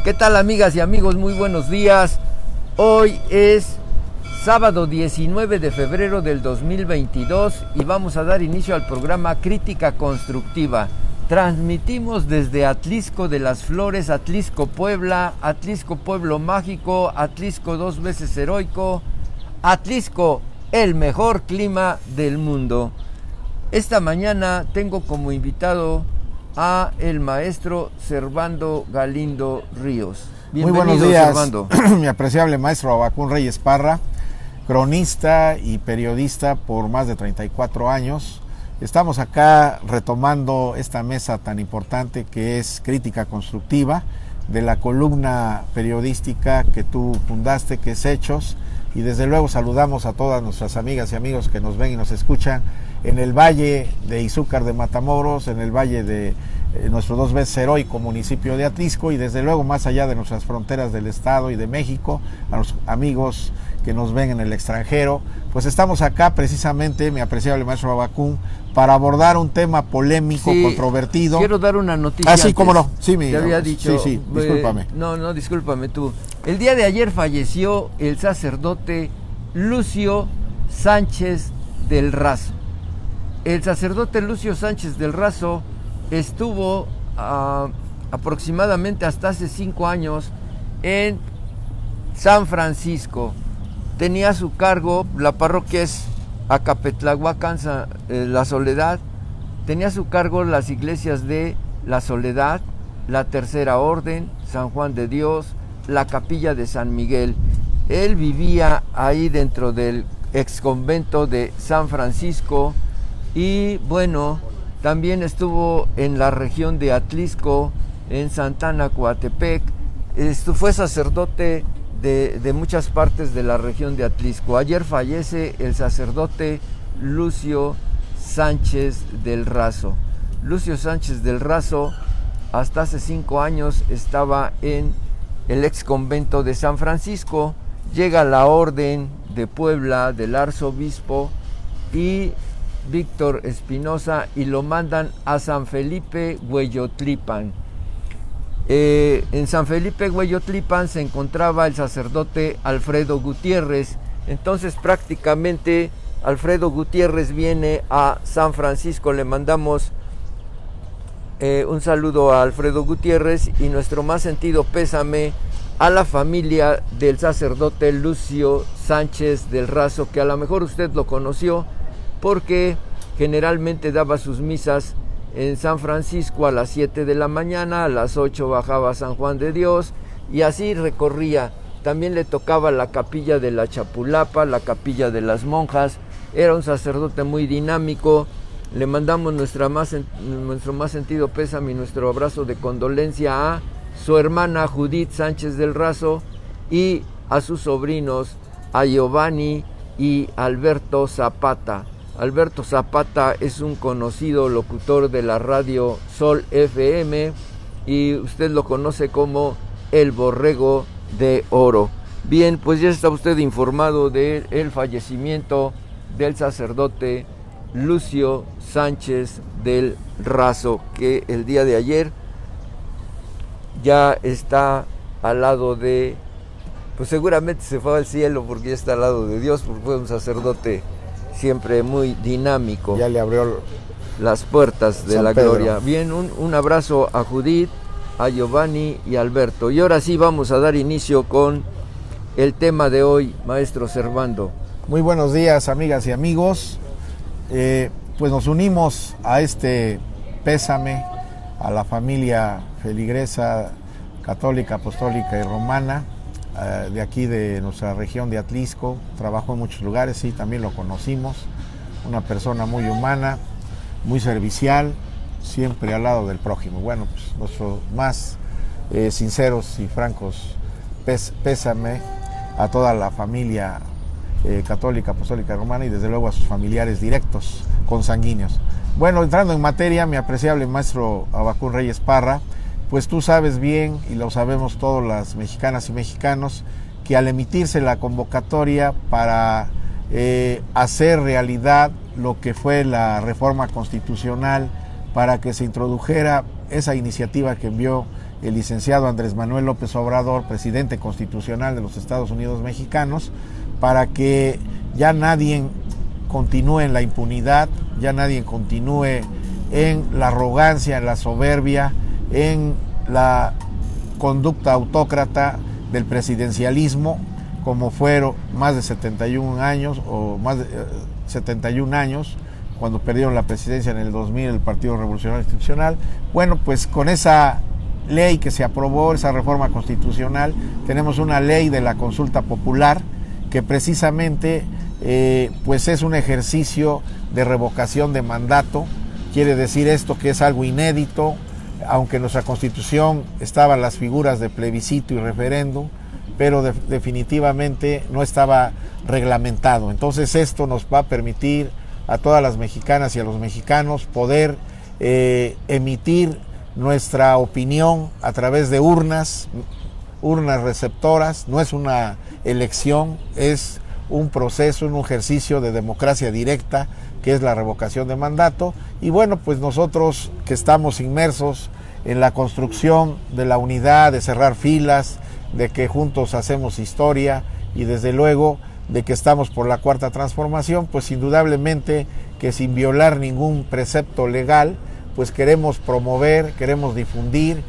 ¿Qué tal, amigas y amigos? Muy buenos días. Hoy es sábado 19 de febrero del 2022 y vamos a dar inicio al programa Crítica Constructiva. Transmitimos desde Atlixco de las Flores, Atlixco, Puebla, Atlixco, Pueblo Mágico, Atlixco dos veces heroico, Atlixco, el mejor clima del mundo. Esta mañana tengo como invitado a el maestro Servando Galindo Ríos. Bienvenido. Muy buenos días, Servando. Mi apreciable maestro Abacún Reyes Parra, cronista y periodista por más de 34 años. Estamos acá retomando esta mesa tan importante que es Crítica Constructiva, de la columna periodística que tú fundaste, que es Hechos, y desde luego saludamos a todas nuestras amigas y amigos que nos ven y nos escuchan en el Valle de Izúcar de Matamoros, en el Valle de nuestro dos veces heroico municipio de Atlixco, y desde luego más allá de nuestras fronteras del estado y de México, a los amigos que nos ven en el extranjero. Pues estamos acá precisamente, mi apreciable maestro Abacún, para abordar un tema polémico, controvertido. Quiero dar una noticia. Ah, sí, cómo no. Sí, te había dicho. Sí, discúlpame. No, discúlpame tú. El día de ayer falleció el sacerdote Lucio Sánchez del Razo. El sacerdote Lucio Sánchez del Razo estuvo aproximadamente hasta hace 5 años en San Francisco. Tenía a su cargo, la parroquia es Acapetlahuacán, La Soledad. Tenía a su cargo las iglesias de La Soledad, la Tercera Orden, San Juan de Dios, la Capilla de San Miguel. Él vivía ahí dentro del exconvento de San Francisco y bueno, también estuvo en la región de Atlixco, en Santana, Coatepec. Fue sacerdote de muchas partes de la región de Atlixco. Ayer fallece el sacerdote Lucio Sánchez del Razo. Lucio Sánchez del Razo hasta hace 5 años estaba en el ex convento de San Francisco. Llega la orden de Puebla del arzobispo y Víctor Espinosa y lo mandan a San Felipe Hueyotlipan. En San Felipe Hueyotlipan se encontraba el sacerdote Alfredo Gutiérrez. Entonces prácticamente Alfredo Gutiérrez viene a San Francisco. Le mandamos un saludo a Alfredo Gutiérrez y nuestro más sentido pésame a la familia del sacerdote Lucio Sánchez del Razo, que a lo mejor usted lo conoció porque generalmente daba sus misas en San Francisco a las 7 de la mañana, a las 8 bajaba a San Juan de Dios y así recorría. También le tocaba la capilla de la Chapulapa, la capilla de las monjas. Era un sacerdote muy dinámico. Le mandamos nuestro más sentido pésame y nuestro abrazo de condolencia a su hermana Judith Sánchez del Razo y a sus sobrinos, a Giovanni y Alberto Zapata. Alberto Zapata es un conocido locutor de la radio Sol FM y usted lo conoce como el Borrego de Oro. Bien, pues ya está usted informado del fallecimiento del sacerdote Lucio Sánchez del Razo, que el día de ayer ya está al lado de, pues seguramente se fue al cielo porque ya está al lado de Dios, porque fue un sacerdote siempre muy dinámico. Ya le abrió las puertas de San la Pedro. gloria. Bien, un abrazo a Judith, a Giovanni y a Alberto. Y ahora sí vamos a dar inicio con el tema de hoy, maestro Servando. Muy buenos días, amigas y amigos. Pues nos unimos a este pésame a la familia feligresa, católica, apostólica y romana, de aquí de nuestra región de Atlixco. Trabajó en muchos lugares, sí, también lo conocimos. Una persona muy humana, muy servicial, siempre al lado del prójimo. Bueno, pues nuestros más sinceros y francos pésame a toda la familia católica, apostólica y romana y desde luego a sus familiares directos, consanguíneos. Bueno, entrando en materia, mi apreciable maestro Abacún Reyes Parra, pues tú sabes bien, y lo sabemos todas las mexicanas y mexicanos, que al emitirse la convocatoria para hacer realidad lo que fue la reforma constitucional, para que se introdujera esa iniciativa que envió el licenciado Andrés Manuel López Obrador, presidente constitucional de los Estados Unidos mexicanos, para que ya nadie continúe en la impunidad, ya nadie continúe en la arrogancia, en la soberbia, en la conducta autócrata del presidencialismo, como fueron más de 71 años, o más de 71 años, cuando perdieron la presidencia en el 2000 el Partido Revolucionario Institucional. Bueno, pues con esa ley que se aprobó, esa reforma constitucional, tenemos una ley de la consulta popular que precisamente pues es un ejercicio de revocación de mandato. Quiere decir esto que es algo inédito, aunque en nuestra Constitución estaban las figuras de plebiscito y referéndum, pero definitivamente no estaba reglamentado. Entonces esto nos va a permitir a todas las mexicanas y a los mexicanos poder emitir nuestra opinión a través de urnas receptoras. No es una elección, es un proceso, un ejercicio de democracia directa, que es la revocación de mandato. Y bueno, pues nosotros que estamos inmersos en la construcción de la unidad, de cerrar filas, de que juntos hacemos historia, y desde luego de que estamos por la cuarta transformación, pues indudablemente que sin violar ningún precepto legal, pues queremos promover, queremos difundir,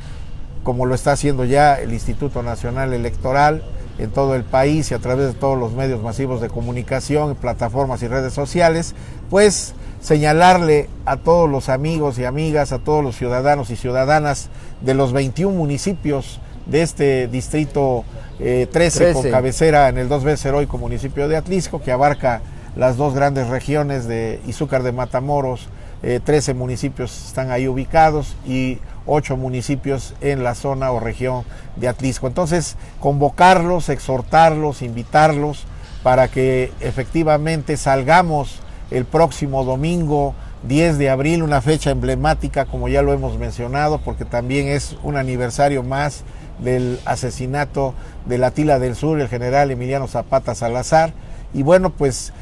como lo está haciendo ya el Instituto Nacional Electoral en todo el país y a través de todos los medios masivos de comunicación, plataformas y redes sociales, pues señalarle a todos los amigos y amigas, a todos los ciudadanos y ciudadanas de los 21 municipios de este distrito 13 con cabecera en el 2 veces heroico municipio de Atlixco, que abarca las dos grandes regiones de Izúcar de Matamoros. 13 municipios están ahí ubicados y 8 municipios en la zona o región de Atlixco. Entonces, convocarlos, exhortarlos, invitarlos para que efectivamente salgamos el próximo domingo 10 de abril, una fecha emblemática, como ya lo hemos mencionado, porque también es un aniversario más del asesinato de Atila del Sur, el general Emiliano Zapata Salazar. Y bueno, pues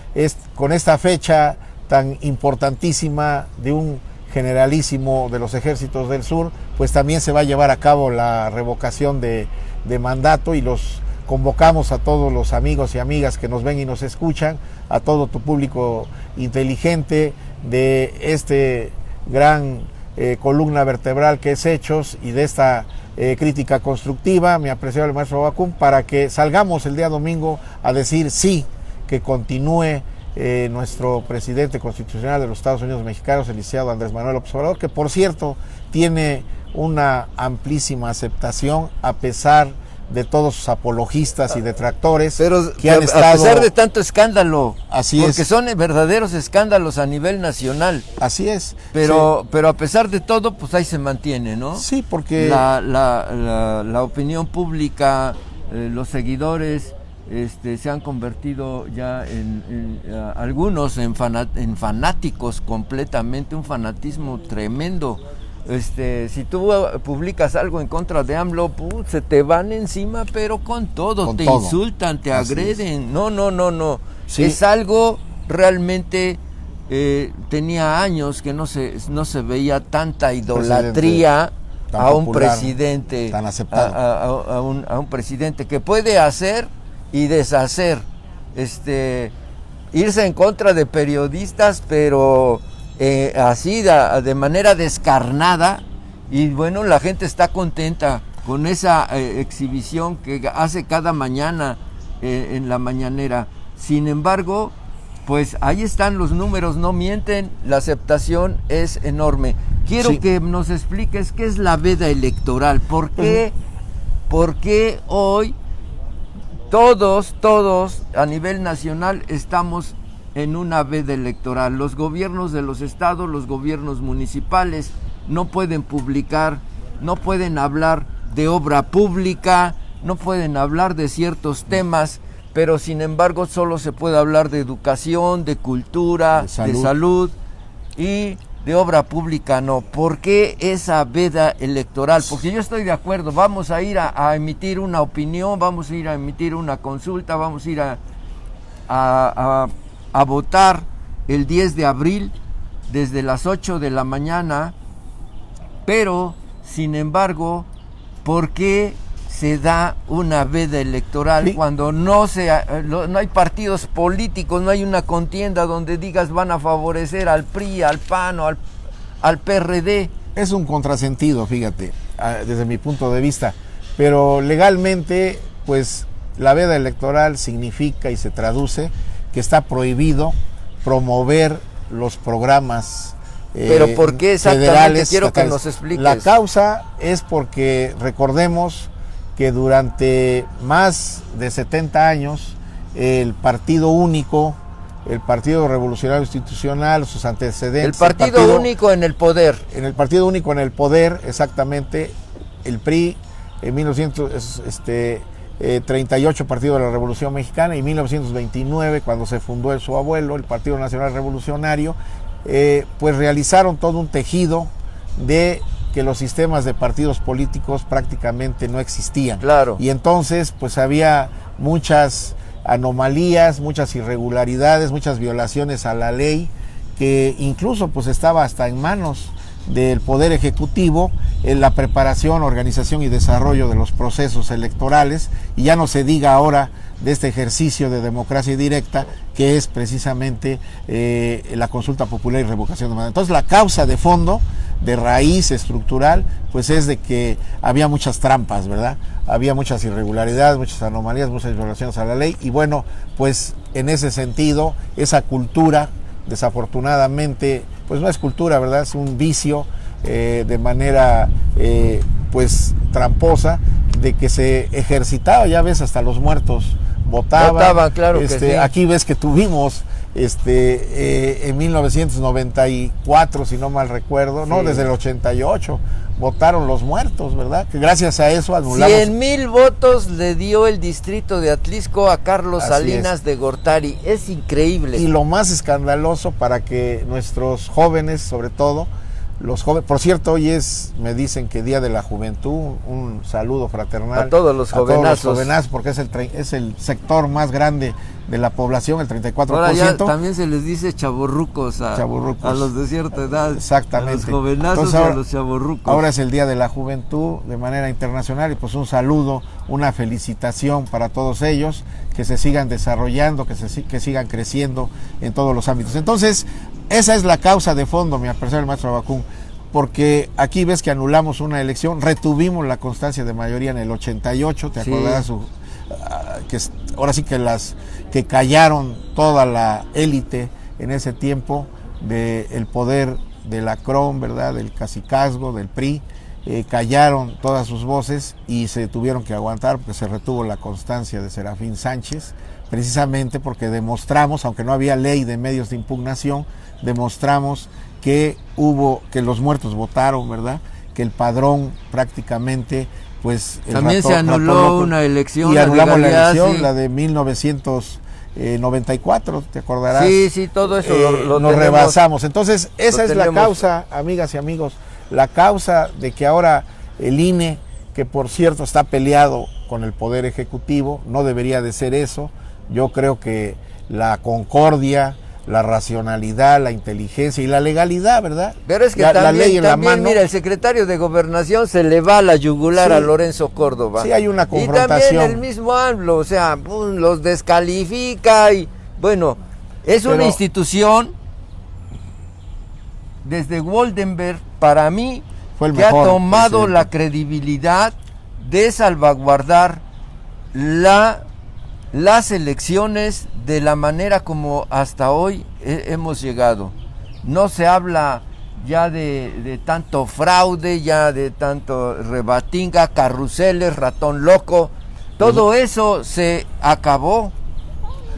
con esta fecha tan importantísima de un generalísimo de los ejércitos del sur, pues también se va a llevar a cabo la revocación de mandato, y los convocamos a todos los amigos y amigas que nos ven y nos escuchan, a todo tu público inteligente de este gran columna vertebral que es Hechos, y de esta crítica constructiva, mi apreciable maestro Bacún, para que salgamos el día domingo a decir sí, que continúe nuestro presidente constitucional de los Estados Unidos mexicanos, el licenciado Andrés Manuel López Obrador, que por cierto tiene una amplísima aceptación a pesar de todos sus apologistas y detractores, pero que han estado, a pesar de tanto escándalo, así porque es, son verdaderos escándalos a nivel nacional. Así es. Pero, sí, pero a pesar de todo, pues ahí se mantiene, ¿no? Sí, porque la opinión pública, los seguidores, se han convertido ya en algunos en fanáticos completamente, un fanatismo tremendo. Si tú publicas algo en contra de AMLO, se te van encima, pero con todo, te insultan, te agreden. No. Sí. Es algo realmente, tenía años que no se veía tanta idolatría a un presidente, tan aceptado. a un presidente que puede hacer y deshacer, irse en contra de periodistas, pero así de manera descarnada, y bueno, la gente está contenta con esa exhibición que hace cada mañana en la mañanera. Sin embargo, pues ahí están los números, no mienten, la aceptación es enorme. Quiero que nos expliques qué es la veda electoral, por qué hoy todos a nivel nacional estamos en una veda electoral. Los gobiernos de los estados, los gobiernos municipales no pueden publicar, no pueden hablar de obra pública, no pueden hablar de ciertos temas, pero sin embargo solo se puede hablar de educación, de cultura, de salud y de obra pública no. ¿Por qué esa veda electoral? Porque yo estoy de acuerdo, vamos a ir a emitir una opinión, vamos a ir a emitir una consulta, vamos a ir a votar el 10 de abril desde las 8 de la mañana, pero sin embargo ¿por qué se da una veda electoral cuando no hay partidos políticos, no hay una contienda donde digas van a favorecer al PRI, al PAN o al PRD? Es un contrasentido, fíjate, desde mi punto de vista, pero legalmente, pues la veda electoral significa y se traduce que está prohibido promover los programas pero ¿por qué exactamente? Federales, Quiero estatales. Que nos expliques. La causa es porque recordemos que durante más de 70 años el Partido Único, el Partido Revolucionario Institucional, sus antecedentes... El partido único en el poder. En el Partido Único en el poder, exactamente, el PRI en 1938, Partido de la Revolución Mexicana, y 1929, cuando se fundó su abuelo, el Partido Nacional Revolucionario, pues realizaron todo un tejido de que los sistemas de partidos políticos prácticamente no existían. Claro. Y entonces, pues había muchas anomalías, muchas irregularidades, muchas violaciones a la ley, que incluso pues estaba hasta en manos del Poder Ejecutivo en la preparación, organización y desarrollo de los procesos electorales, y ya no se diga ahora de este ejercicio de democracia directa que es precisamente la consulta popular y revocación de mandato. Entonces la causa de fondo, de raíz estructural, pues es de que había muchas trampas, ¿verdad? Había muchas irregularidades, muchas anomalías, muchas violaciones a la ley, y bueno, pues en ese sentido, esa cultura, desafortunadamente, pues no es cultura, ¿verdad? Es un vicio de manera, pues, tramposa, de que se ejercitaba, ya ves, hasta los muertos votaban, claro que sí. Aquí ves que tuvimos en 1994, si no mal recuerdo, sí. No, desde el 88 votaron los muertos, ¿verdad? Que gracias a eso anulamos. 100,000 votos le dio el distrito de Atlisco a Carlos Salinas de Gortari. Es increíble. Y lo más escandaloso, para que nuestros jóvenes, sobre todo, los jóvenes, por cierto, hoy me dicen que Día de la Juventud, un saludo fraternal a todos los jovenazos. Todos los jovenazos, porque es el sector más grande de la población, el 34%. Ahora ya también se les dice chavorrucos a los de cierta edad. Exactamente. A los jovenazos. Entonces, y a los chavorrucos. Ahora es el Día de la Juventud de manera internacional, y pues un saludo, una felicitación para todos ellos, que se sigan desarrollando, que sigan creciendo en todos los ámbitos. Entonces, esa es la causa de fondo, mi apreciado el maestro Abacún, porque aquí ves que anulamos una elección, retuvimos la constancia de mayoría en el 88, te acordarás, que ahora sí que callaron toda la élite en ese tiempo del poder de la CROM, ¿verdad?, del cacicazgo, del PRI, callaron todas sus voces y se tuvieron que aguantar porque se retuvo la constancia de Serafín Sánchez, precisamente porque demostramos, aunque no había ley de medios de impugnación, demostramos que los muertos votaron, ¿verdad?, que el padrón prácticamente, pues... También se anuló una elección. Y anulamos la elección, sí. La de 1994, ¿te acordarás? Sí, todo eso lo nos rebasamos. Entonces, esa es la causa, amigas y amigos, la causa de que ahora el INE, que por cierto está peleado con el Poder Ejecutivo, no debería de ser eso. Yo creo que la concordia, la racionalidad, la inteligencia y la legalidad, ¿verdad? Pero es que la ley en la mano. Mira, el secretario de Gobernación se le va a la yugular a Lorenzo Córdoba. Sí, hay una confrontación. Y también el mismo AMLO, o sea, los descalifica y, bueno, es una institución, desde Woldenberg, para mí, fue el que mejor ha tomado presidente. la credibilidad de salvaguardar las elecciones de la manera como hasta hoy hemos llegado. No se habla ya de tanto fraude, ya de tanto rebatinga, carruseles, ratón loco. Todo eso se acabó.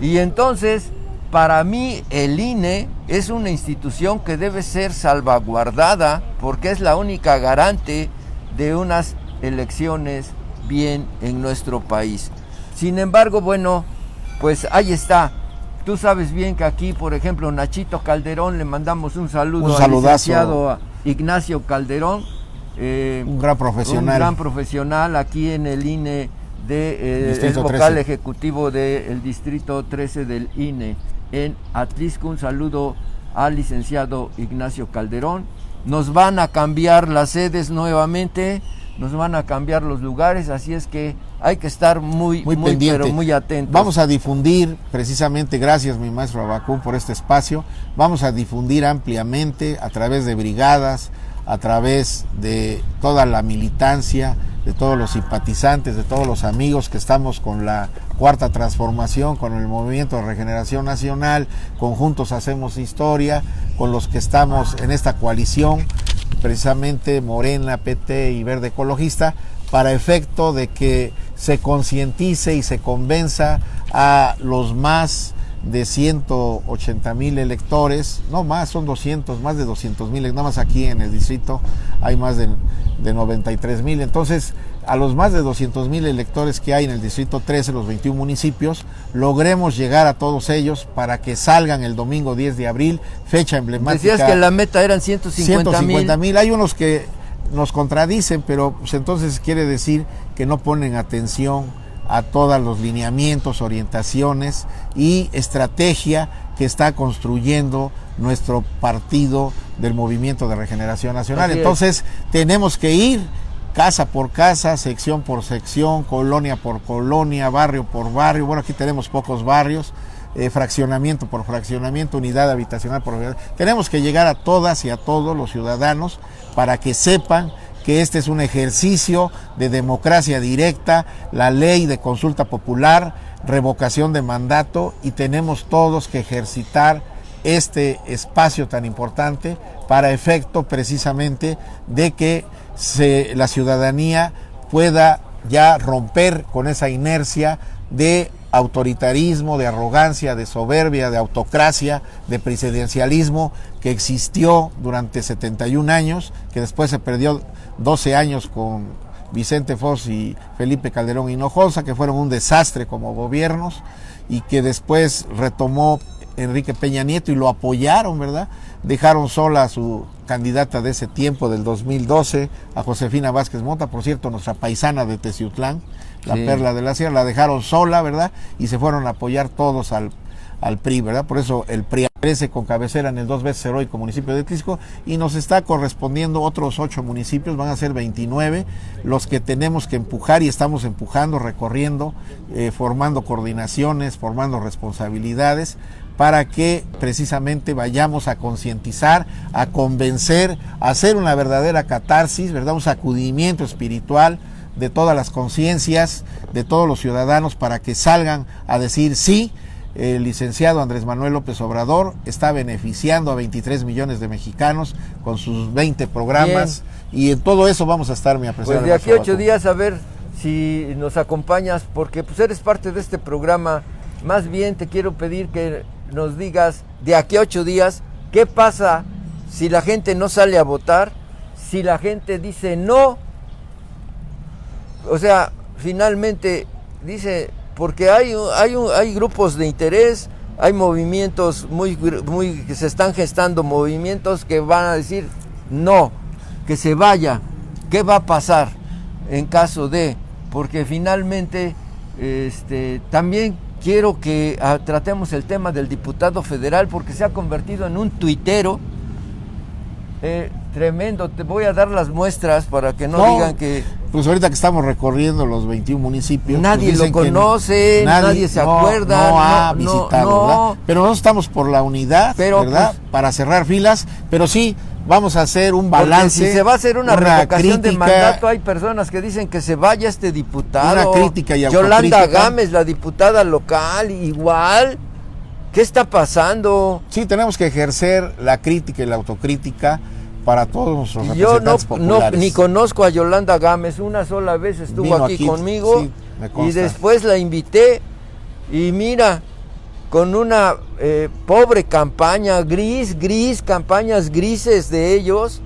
Y entonces, para mí, el INE es una institución que debe ser salvaguardada porque es la única garante de unas elecciones bien en nuestro país. Sin embargo, bueno, pues ahí está. Tú sabes bien que aquí, por ejemplo, Nachito Calderón, le mandamos un saludo al licenciado Ignacio Calderón. Un gran profesional. Un gran profesional aquí en el INE, el vocal 13. Ejecutivo del Distrito 13 del INE en Atlisco. Un saludo al licenciado Ignacio Calderón. Nos van a cambiar las sedes nuevamente. nos van a cambiar los lugares, así es que hay que estar muy pendiente, pero muy atentos. Vamos a difundir precisamente, gracias mi maestro Abacún por este espacio, vamos a difundir ampliamente a través de brigadas, a través de toda la militancia, de todos los simpatizantes, de todos los amigos que estamos con la Cuarta Transformación, con el Movimiento de Regeneración Nacional, con Juntos Hacemos Historia, con los que estamos en esta coalición, precisamente Morena, PT y Verde Ecologista, para efecto de que se concientice y se convenza a los más de 180,000 electores, no más, son 200, más de 200,000, nada más aquí en el distrito hay más de 93,000, entonces a los más de 200,000 electores que hay en el distrito 13, los 21 municipios, logremos llegar a todos ellos para que salgan el domingo 10 de abril, fecha emblemática. Decías que la meta eran 150,000. Hay unos que nos contradicen, pero pues entonces quiere decir que no ponen atención a todos los lineamientos, orientaciones y estrategia que está construyendo nuestro partido del Movimiento de Regeneración Nacional. Entonces tenemos que ir casa por casa, sección por sección, colonia por colonia, barrio por barrio. Bueno, aquí tenemos pocos barrios, fraccionamiento por fraccionamiento, unidad habitacional por unidad. Tenemos que llegar a todas y a todos los ciudadanos para que sepan que este es un ejercicio de democracia directa, la ley de consulta popular, revocación de mandato, y tenemos todos que ejercitar este espacio tan importante para efecto precisamente de que la ciudadanía pueda ya romper con esa inercia de autoritarismo, de arrogancia, de soberbia, de autocracia, de presidencialismo que existió durante 71 años, que después se perdió 12 años con Vicente Fox y Felipe Calderón Hinojosa, que fueron un desastre como gobiernos, y que después retomó Enrique Peña Nieto y lo apoyaron, ¿verdad? Dejaron sola a su candidata de ese tiempo, del 2012, a Josefina Vázquez Mota, por cierto, nuestra paisana de Teciutlán, la perla de la sierra, la dejaron sola, ¿verdad? Y se fueron a apoyar todos al PRI, ¿verdad? Por eso el PRI aparece con cabecera en el 2 veces heroico municipio de Tlisco, y nos está correspondiendo otros 8 municipios, van a ser 29, los que tenemos que empujar y estamos empujando, recorriendo, formando coordinaciones, formando responsabilidades, para que precisamente vayamos a concientizar, a convencer, a hacer una verdadera catarsis, ¿verdad? Un sacudimiento espiritual de todas las conciencias, de todos los ciudadanos, para que salgan a decir sí. El licenciado Andrés Manuel López Obrador está beneficiando a 23 millones de mexicanos con sus 20 programas. Bien. Y en todo eso vamos a estar, mi apreciable. Pues de aquí a 8 días a ver si nos acompañas, porque pues eres parte de este programa. Más bien te quiero pedir que nos digas de aquí a 8 días qué pasa si la gente no sale a votar, si la gente dice no. O sea, finalmente dice, porque hay grupos de interés, hay movimientos que se están gestando, movimientos que van a decir no, que se vaya. ¿Qué va a pasar en caso de? Porque finalmente también quiero que tratemos el tema del diputado federal, porque se ha convertido en un tuitero tremendo. Te voy a dar las muestras para que no digan que... Pues ahorita que estamos recorriendo los 21 municipios... Nadie pues lo conoce, nadie se acuerda. No ha visitado, ¿verdad? Pero nosotros estamos por la unidad, ¿verdad? Pues, para cerrar filas, pero sí vamos a hacer un balance. Si se va a hacer una revocación de mandato, hay personas que dicen que se vaya este diputado. Una crítica y Yolanda Gámez, la diputada local, igual. ¿Qué está pasando? Sí, tenemos que ejercer la crítica y la autocrítica para todos nuestros representantes populares. Yo ni conozco a Yolanda Gámez, una sola vez estuvo aquí conmigo, sí, y después la invité, y mira, con una pobre campaña, campañas grises de ellos,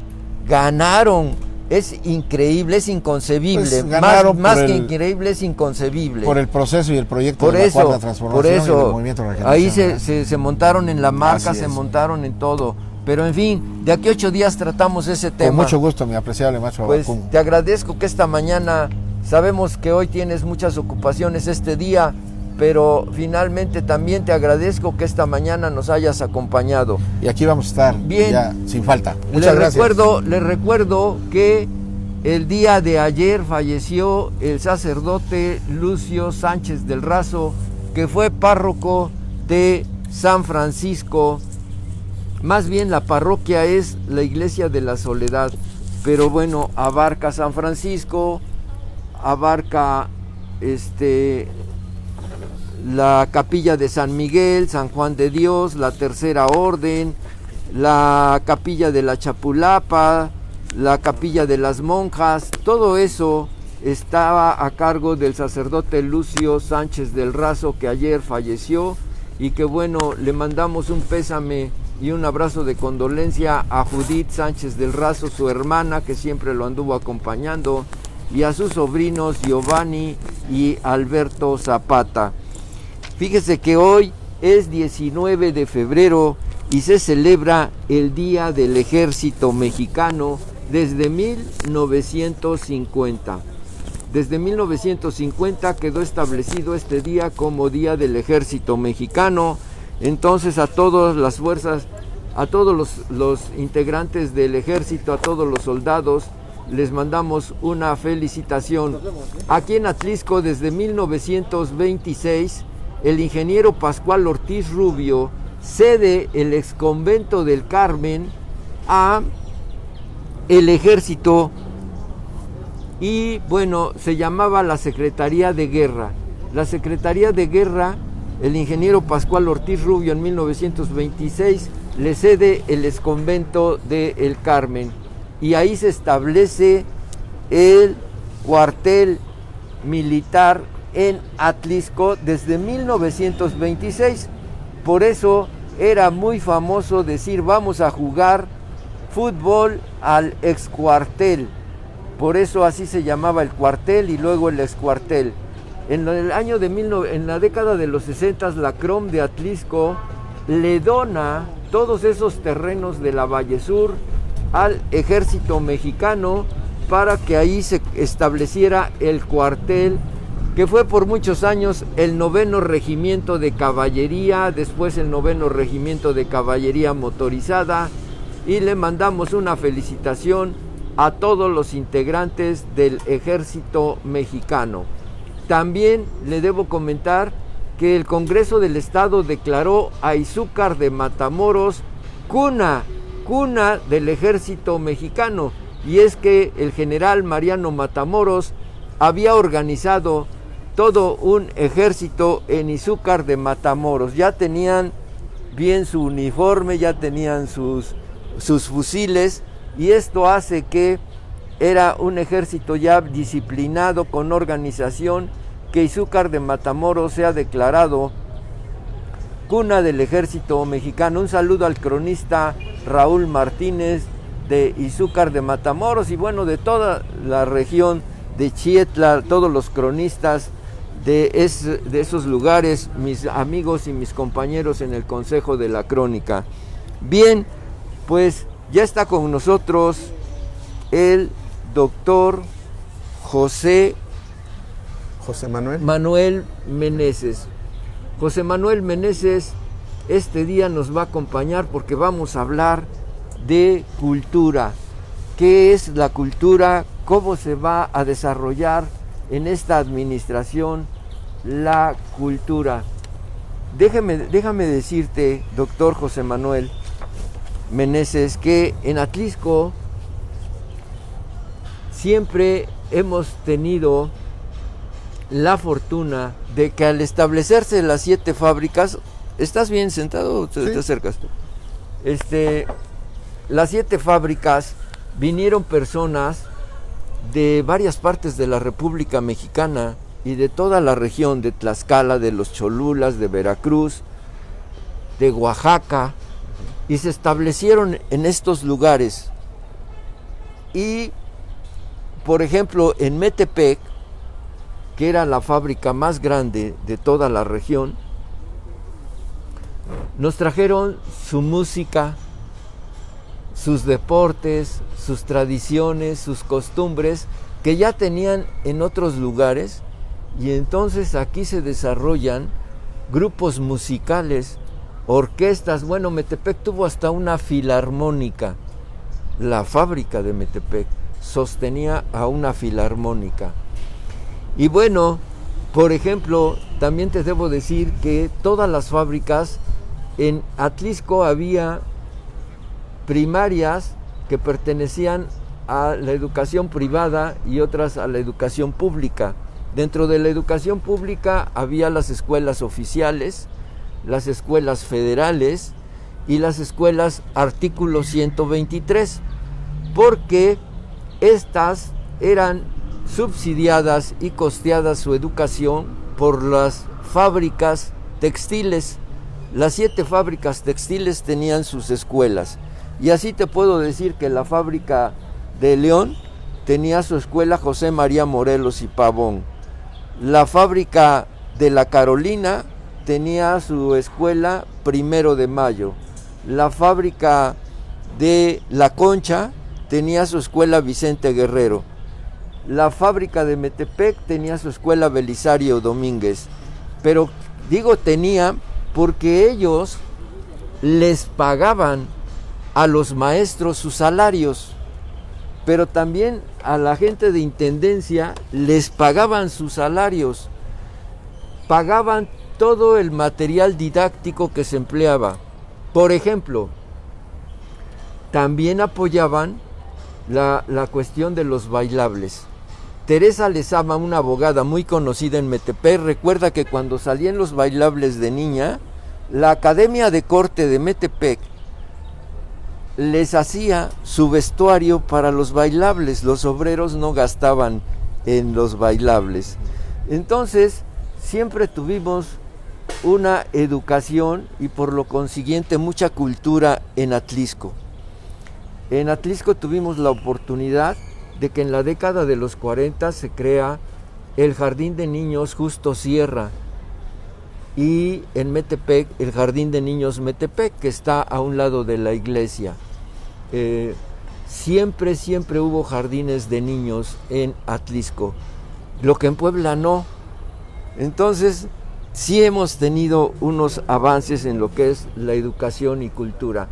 ganaron. Es increíble, es inconcebible, pues más que increíble, es inconcebible. Por el proceso y el proyecto de la Cuarta Transformación y del Movimiento de Regeneración. Ahí se montaron en la marca, se montaron en todo. Pero en fin, de aquí a 8 días tratamos ese tema. Con mucho gusto, mi apreciable maestro Pues Abacún. te agradezco que esta mañana, sabemos que hoy tienes muchas ocupaciones este día, pero finalmente también te agradezco que esta mañana nos hayas acompañado. Y aquí vamos a estar, bien, ya sin falta. Muchas gracias. Les recuerdo que el día de ayer falleció el sacerdote Lucio Sánchez del Razo, que fue párroco de San Francisco. Más bien la parroquia es la Iglesia de la Soledad, pero bueno, abarca San Francisco, abarca la capilla de San Miguel, San Juan de Dios, la Tercera Orden, la capilla de la Chapulapa, la capilla de las monjas. Todo eso estaba a cargo del sacerdote Lucio Sánchez del Razo, que ayer falleció, y que bueno, le mandamos un pésame y un abrazo de condolencia a Judith Sánchez del Razo, su hermana, que siempre lo anduvo acompañando, y a sus sobrinos Giovanni y Alberto Zapata. Fíjese que hoy es 19 de febrero y se celebra el Día del Ejército Mexicano desde 1950. Desde 1950 quedó establecido este día como Día del Ejército Mexicano. Entonces a todas las fuerzas, a todos los integrantes del ejército, a todos los soldados, les mandamos una felicitación. Aquí en Atlisco, desde 1926, el ingeniero Pascual Ortiz Rubio cede el exconvento del Carmen a el ejército, y bueno, se llamaba la Secretaría de Guerra. La Secretaría de Guerra, el ingeniero Pascual Ortiz Rubio en 1926 le cede el exconvento de El Carmen, y ahí se establece el cuartel militar en Atlisco desde 1926. Por eso era muy famoso decir: vamos a jugar fútbol al excuartel. Por eso así se llamaba el cuartel y luego el excuartel. En la década de los 60, la CROM de Atlisco le dona todos esos terrenos de la Valle Sur al ejército mexicano para que ahí se estableciera el cuartel, que fue por muchos años el 9º Regimiento de Caballería, después el 9º Regimiento de Caballería Motorizada, y le mandamos una felicitación a todos los integrantes del ejército mexicano. También le debo comentar que el Congreso del Estado declaró a Izúcar de Matamoros cuna del ejército mexicano, y es que el general Mariano Matamoros había organizado todo un ejército en Izúcar de Matamoros. Ya tenían bien su uniforme, ya tenían sus fusiles, y esto hace que era un ejército ya disciplinado, con organización, que Izúcar de Matamoros sea declarado cuna del ejército mexicano. Un saludo al cronista Raúl Martínez de Izúcar de Matamoros, y bueno, de toda la región de Chietla, todos los cronistas de esos lugares, mis amigos y mis compañeros en el Consejo de la Crónica. Bien, pues ya está con nosotros el doctor José Manuel Meneses. José Manuel Meneses este día nos va a acompañar porque vamos a hablar de cultura. ¿Qué es la cultura? ¿Cómo se va a desarrollar en esta administración la cultura? Déjame decirte, doctor José Manuel Meneses, que en Atlisco siempre hemos tenido la fortuna de que al establecerse las 7 fábricas, ¿estás bien sentado o te acercas? Las 7 fábricas, vinieron personas de varias partes de la República Mexicana y de toda la región de Tlaxcala, de los Cholulas, de Veracruz, de Oaxaca, y se establecieron en estos lugares. Y, por ejemplo, en Metepec, que era la fábrica más grande de toda la región, nos trajeron su música, sus deportes, sus tradiciones, sus costumbres, que ya tenían en otros lugares, y entonces aquí se desarrollan grupos musicales, orquestas. Bueno, Metepec tuvo hasta una filarmónica, la fábrica de Metepec. sostenía a una filarmónica. Y bueno, por ejemplo, también te debo decir que todas las fábricas, en Atlixco había primarias que pertenecían a la educación privada y otras a la educación pública. Dentro de la educación pública había las escuelas oficiales, las escuelas federales y las escuelas artículo 123, porque estas eran subsidiadas y costeadas su educación por las fábricas textiles. Las 7 fábricas textiles tenían sus escuelas. Y así te puedo decir que la fábrica de León tenía su escuela José María Morelos y Pavón. La fábrica de La Carolina tenía su escuela 1 de Mayo. La fábrica de La Concha tenía su escuela Vicente Guerrero. La fábrica de Metepec tenía su escuela Belisario Domínguez. Pero digo tenía porque ellos les pagaban a los maestros sus salarios, pero también a la gente de intendencia les pagaban sus salarios, pagaban todo el material didáctico que se empleaba. Por ejemplo, también apoyaban la cuestión de los bailables. Teresa Lezama, una abogada muy conocida en Metepec, recuerda que cuando salían los bailables de niña, la Academia de Corte de Metepec les hacía su vestuario para los bailables. Los obreros no gastaban en los bailables. Entonces, siempre tuvimos una educación y por lo consiguiente mucha cultura en Atlixco. En Atlixco tuvimos la oportunidad de que en la década de los 40 se crea el Jardín de Niños Justo Sierra y en Metepec el Jardín de Niños Metepec, que está a un lado de la iglesia. Siempre hubo jardines de niños en Atlixco, lo que en Puebla no. Entonces sí hemos tenido unos avances en lo que es la educación y cultura.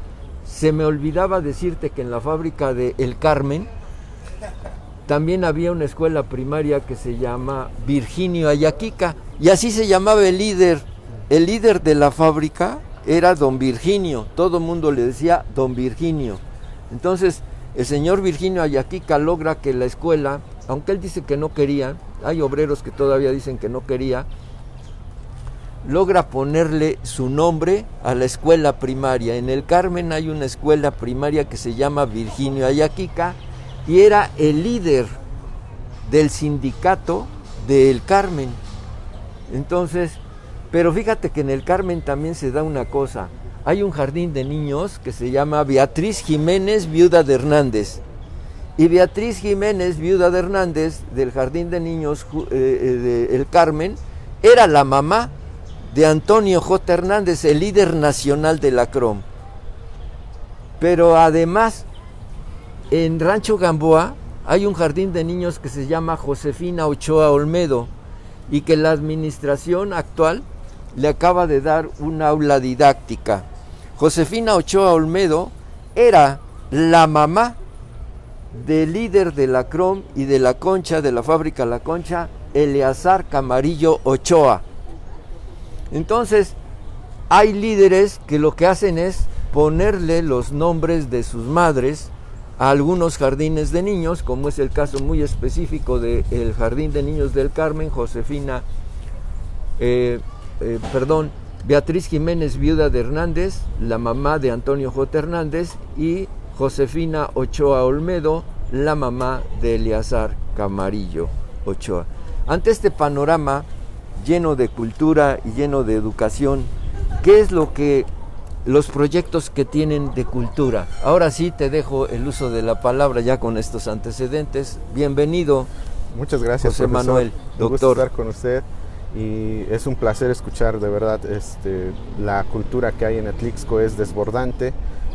Se me olvidaba decirte que en la fábrica de El Carmen también había una escuela primaria que se llama Virginio Ayaquica, y así se llamaba el líder de la fábrica, era don Virginio, todo el mundo le decía don Virginio. Entonces el señor Virginio Ayaquica logra que la escuela, aunque él dice que no quería, hay obreros que todavía dicen que no quería, logra ponerle su nombre a la escuela primaria. En El Carmen hay una escuela primaria que se llama Virginio Ayaquica, y era el líder del sindicato de El Carmen. Entonces, pero fíjate que en El Carmen también se da una cosa. Hay un jardín de niños que se llama Beatriz Jiménez, viuda de Hernández. Y Beatriz Jiménez, viuda de Hernández, del jardín de niños de El Carmen, era la mamá de Antonio J. Hernández, el líder nacional de la CROM. Pero además, en Rancho Gamboa hay un jardín de niños que se llama Josefina Ochoa Olmedo y que la administración actual le acaba de dar un aula didáctica. Josefina Ochoa Olmedo era la mamá del líder de la CROM y de la Concha, de la fábrica La Concha, Eleazar Camarillo Ochoa. Entonces, hay líderes que lo que hacen es ponerle los nombres de sus madres a algunos jardines de niños, como es el caso muy específico del Jardín de Niños del Carmen, Beatriz Jiménez, viuda de Hernández, la mamá de Antonio J. Hernández, y Josefina Ochoa Olmedo, la mamá de Eleazar Camarillo Ochoa. Ante este panorama lleno de cultura y lleno de educación, ¿qué es lo que los proyectos que tienen de cultura? Ahora sí te dejo el uso de la palabra ya con estos antecedentes. Bienvenido. Muchas gracias, José profesor. Manuel, doctor. Un gusto estar con usted y es un placer escuchar, de verdad, la cultura que hay en Atlixco es desbordante.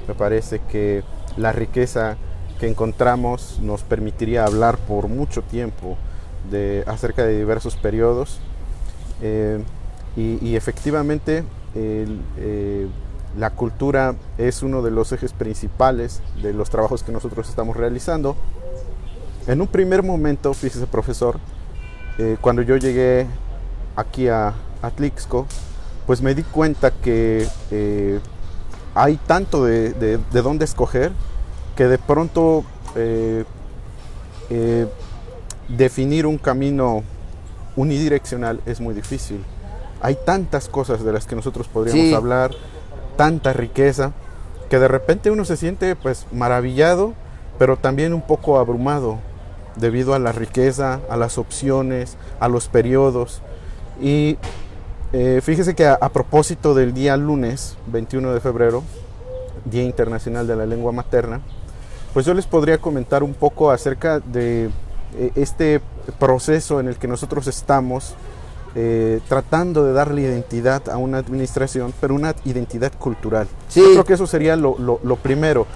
Me parece que la riqueza que encontramos nos permitiría hablar por mucho tiempo acerca de diversos periodos y efectivamente la cultura es uno de los ejes principales de los trabajos que nosotros estamos realizando En un primer momento, fíjese profesor, cuando yo llegué aquí a Atlixco, pues me di cuenta que hay tanto de dónde escoger, que de pronto definir un camino unidireccional es muy difícil. Hay tantas cosas de las que nosotros podríamos hablar, tanta riqueza, que de repente uno se siente pues maravillado, pero también un poco abrumado debido a la riqueza, a las opciones, a los periodos. Y fíjese que a propósito del día lunes 21 de febrero, Día Internacional de la Lengua Materna, pues yo les podría comentar un poco acerca de este proceso en el que nosotros estamos tratando de darle identidad a una administración, pero una identidad cultural. Sí. Yo creo que eso sería lo primero.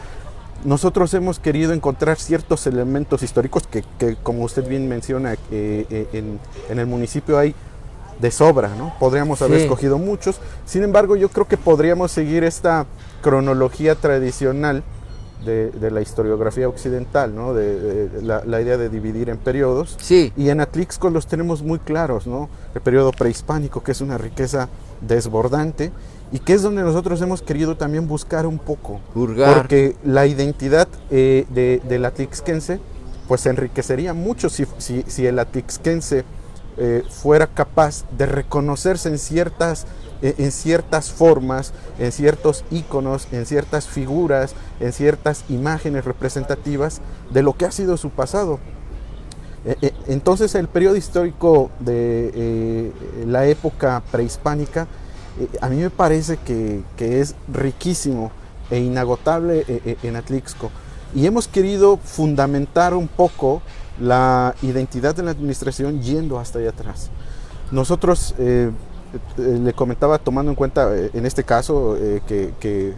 Nosotros hemos querido encontrar ciertos elementos históricos que como usted bien menciona, en el municipio hay de sobra, ¿no? Podríamos haber escogido muchos. Sin embargo, yo creo que podríamos seguir esta cronología tradicional de la historiografía occidental, ¿no? De la idea de dividir en periodos. Sí. Y en Atlixco los tenemos muy claros, ¿no? El periodo prehispánico, que es una riqueza desbordante y que es donde nosotros hemos querido también buscar un poco. Hurgar. Porque la identidad del atlixquense pues se enriquecería mucho si el atlixquense fuera capaz de reconocerse en ciertas formas, en ciertos íconos, en ciertas figuras, en ciertas imágenes representativas de lo que ha sido su pasado. Entonces el periodo histórico de la época prehispánica a mí me parece que es riquísimo e inagotable en Atlixco, y hemos querido fundamentar un poco la identidad de la administración yendo hasta allá atrás. Nosotros le comentaba, tomando en cuenta en este caso que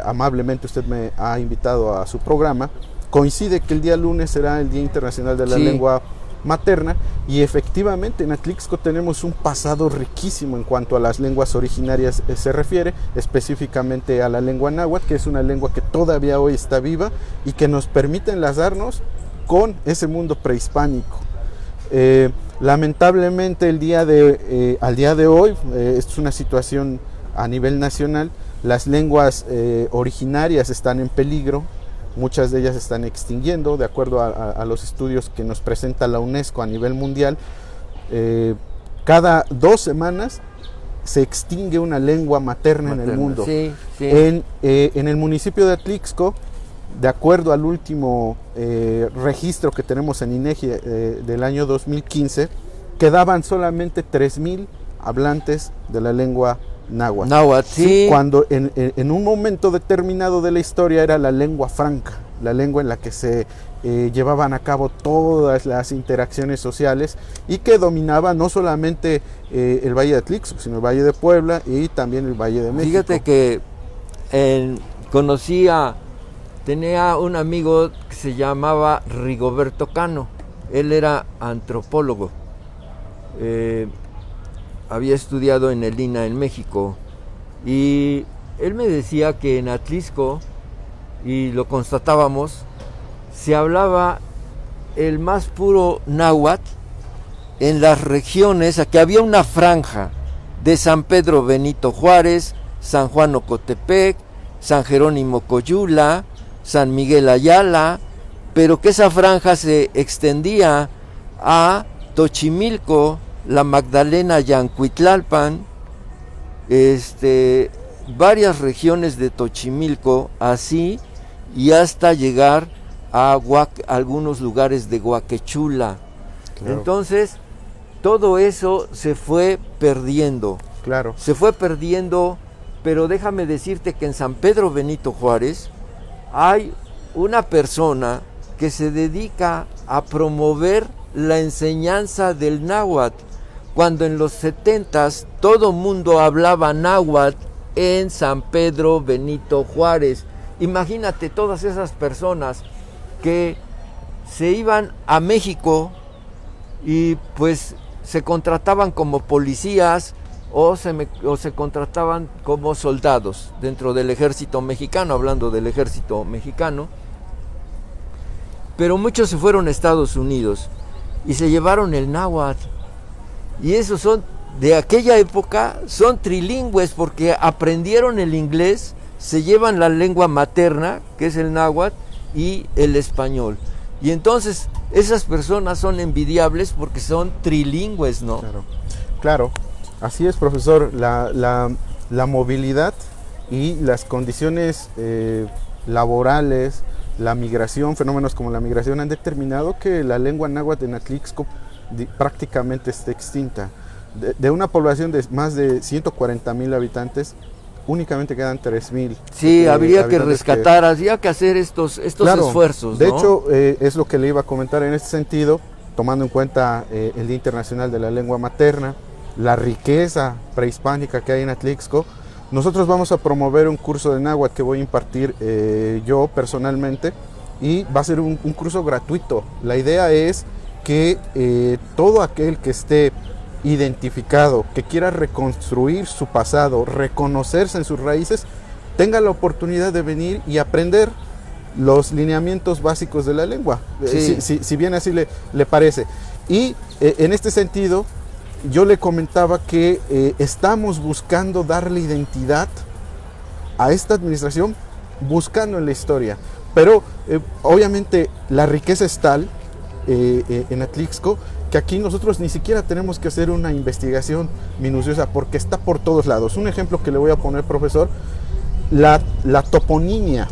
amablemente usted me ha invitado a su programa, coincide que el día lunes será el Día Internacional de la Lengua Materna, y efectivamente en Atlixco tenemos un pasado riquísimo en cuanto a las lenguas originarias se refiere, específicamente a la lengua náhuatl, que es una lengua que todavía hoy está viva y que nos permite enlazarnos con ese mundo prehispánico. Lamentablemente al día de hoy, esto es una situación a nivel nacional, las lenguas originarias están en peligro. Muchas de ellas se están extinguiendo, de acuerdo a los estudios que nos presenta la UNESCO a nivel mundial. Cada 2 semanas se extingue una lengua materna en el mundo. Sí. En el municipio de Atlixco, de acuerdo al último registro que tenemos en INEGI del año 2015, quedaban solamente 3,000 hablantes de la lengua náhuatl. Sí, cuando en un momento determinado de la historia era la lengua franca, la lengua en la que se llevaban a cabo todas las interacciones sociales y que dominaba no solamente el Valle de Atlixco, sino el Valle de Puebla y también el Valle de México. Fíjate que tenía un amigo que se llamaba Rigoberto Cano. Él era antropólogo. Había estudiado en el INA en México, y él me decía que en Atlixco, y lo constatábamos, se hablaba el más puro náhuatl en las regiones, a que había una franja de San Pedro Benito Juárez, San Juan Ocotepec, San Jerónimo Coyula, San Miguel Ayala, pero que esa franja se extendía a Tochimilco, la Magdalena, Yancuitlalpan, varias regiones de Tochimilco, así, y hasta llegar a algunos lugares de Huaquechula. Claro. Entonces, todo eso se fue perdiendo. Claro. Se fue perdiendo, pero déjame decirte que en San Pedro Benito Juárez hay una persona que se dedica a promover la enseñanza del náhuatl. Cuando en los 70s todo mundo hablaba náhuatl en San Pedro Benito Juárez. Imagínate todas esas personas que se iban a México y pues se contrataban como policías o se contrataban como soldados dentro del ejército mexicano, hablando del ejército mexicano. pero muchos se fueron a Estados Unidos y se llevaron el náhuatl. Y esos son, de aquella época, son trilingües porque aprendieron el inglés, se llevan la lengua materna, que es el náhuatl, y el español. Y entonces esas personas son envidiables porque son trilingües, ¿no? Claro, claro. Así es, profesor. La movilidad y las condiciones laborales, la migración, fenómenos como la migración han determinado que la lengua náhuatl en Atlixco prácticamente está extinta. De una población de más de 140,000 habitantes, únicamente quedan 3,000. Sí, habría que rescatar, habría que hacer estos claro, esfuerzos, de ¿no? hecho, es lo que le iba a comentar en este sentido, tomando en cuenta el Día Internacional de la Lengua Materna, la riqueza prehispánica que hay en Atlixco. Nosotros vamos a promover un curso de náhuatl que voy a impartir yo personalmente, y va a ser un curso gratuito. La idea es que todo aquel que esté identificado, que quiera reconstruir su pasado, reconocerse en sus raíces, tenga la oportunidad de venir y aprender los lineamientos básicos de la lengua, Sí. si bien así le parece. Y en este sentido, yo le comentaba que estamos buscando darle identidad a esta administración, buscando en la historia, pero obviamente la riqueza es tal en Atlixco que aquí nosotros ni siquiera tenemos que hacer una investigación minuciosa porque está por todos lados. Un ejemplo que le voy a poner, profesor, la toponimia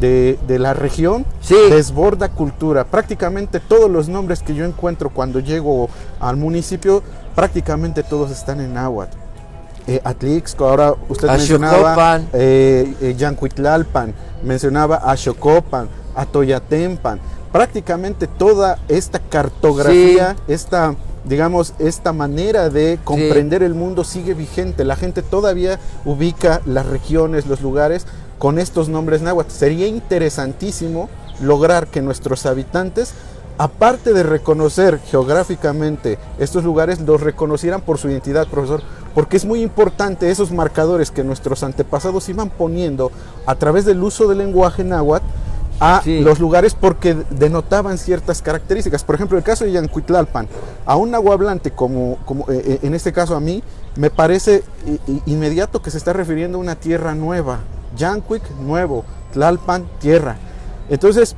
de la región Sí. desborda cultura. Prácticamente todos los nombres que yo encuentro cuando llego al municipio, prácticamente todos están en náhuatl. Atlixco, ahora usted mencionaba Yancuitlalpan, mencionaba Axocopan, Atoyatempan. Prácticamente toda esta cartografía, Sí. esta manera de comprender el mundo sigue vigente. La gente todavía ubica las regiones, los lugares con estos nombres náhuatl. Sería interesantísimo lograr que nuestros habitantes, aparte de reconocer geográficamente estos lugares, los reconocieran por su identidad, profesor, porque es muy importante esos marcadores que nuestros antepasados iban poniendo a través del uso del lenguaje náhuatl a Sí. los lugares, porque denotaban ciertas características. Por ejemplo, el caso de Yancuitlalpan, a un nahuablante como en este caso a mí, me parece inmediato que se está refiriendo a una tierra nueva. Yancuic, nuevo; Tlalpan, tierra. Entonces,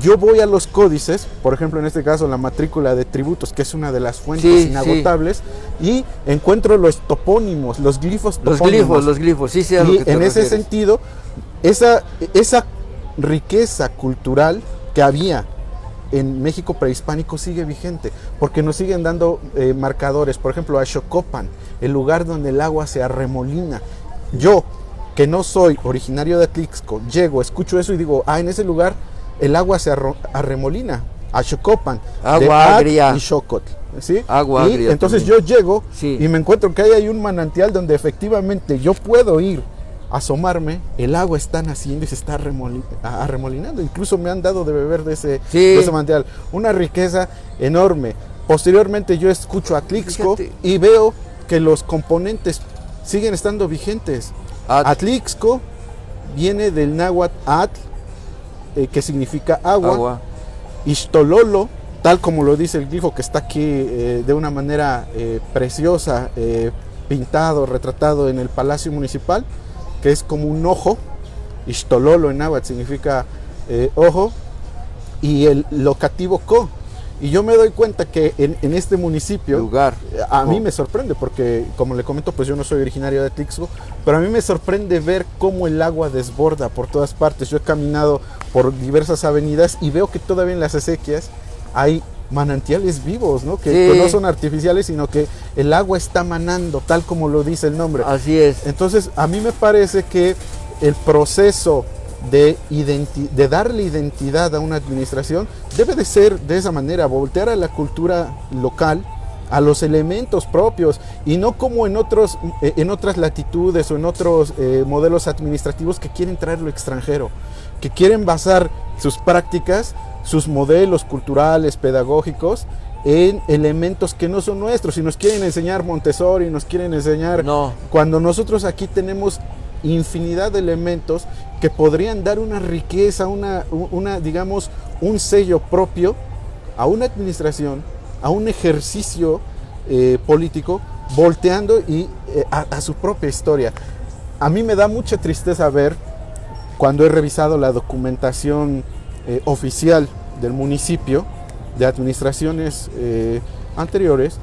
yo voy a los códices, por ejemplo, en este caso la matrícula de tributos, que es una de las fuentes Sí, inagotables, y encuentro los topónimos, los glifos topónimos. Los glifos, sí sé a lo Y que te en ese refieres. sentido, esa riqueza cultural que había en México prehispánico sigue vigente, porque nos siguen dando marcadores. Por ejemplo, Axocopan, el lugar donde el agua se arremolina. Yo, que no soy originario de Atlixco, llego, escucho eso y digo, en ese lugar el agua se arremolina. Axocopan, Agua de Ac agria. y Xocotl, ¿sí? Agua y agria entonces también. yo llego Sí. y me encuentro que ahí hay un manantial donde efectivamente yo puedo ir a asomarme, el agua está naciendo y se está arremolinando. Incluso me han dado de beber de ese manantial. Una riqueza enorme. Posteriormente yo escucho a Atlixco y veo que los componentes siguen estando vigentes. Atlixco viene del náhuatl atl, que significa agua. Ixtololo, tal como lo dice el glifo que está aquí de una manera preciosa, pintado, retratado en el Palacio Municipal, que es como un ojo. Ixtololo en náhuatl significa ojo, y el locativo co. Y yo me doy cuenta que en este municipio, lugar, a mí me sorprende, porque como le comento, pues yo no soy originario de Atlixco, pero a mí me sorprende ver cómo el agua desborda por todas partes. Yo he caminado por diversas avenidas y veo que todavía en las acequias hay manantiales vivos, ¿no? Que no son artificiales, sino que el agua está manando, tal como lo dice el nombre. Así es. Entonces, a mí me parece que el proceso de darle identidad a una administración debe de ser de esa manera, voltear a la cultura local, a los elementos propios, y no como en otras latitudes o en otros modelos administrativos que quieren traer lo extranjero, que quieren basar sus prácticas, sus modelos culturales, pedagógicos, en elementos que no son nuestros, y nos quieren enseñar Montessori, nos quieren enseñar, cuando nosotros aquí tenemos infinidad de elementos que podrían dar una riqueza, digamos, un sello propio a una administración, a un ejercicio político, volteando a su propia historia. A mí me da mucha tristeza ver, cuando he revisado la documentación oficial del municipio, de administraciones anteriores,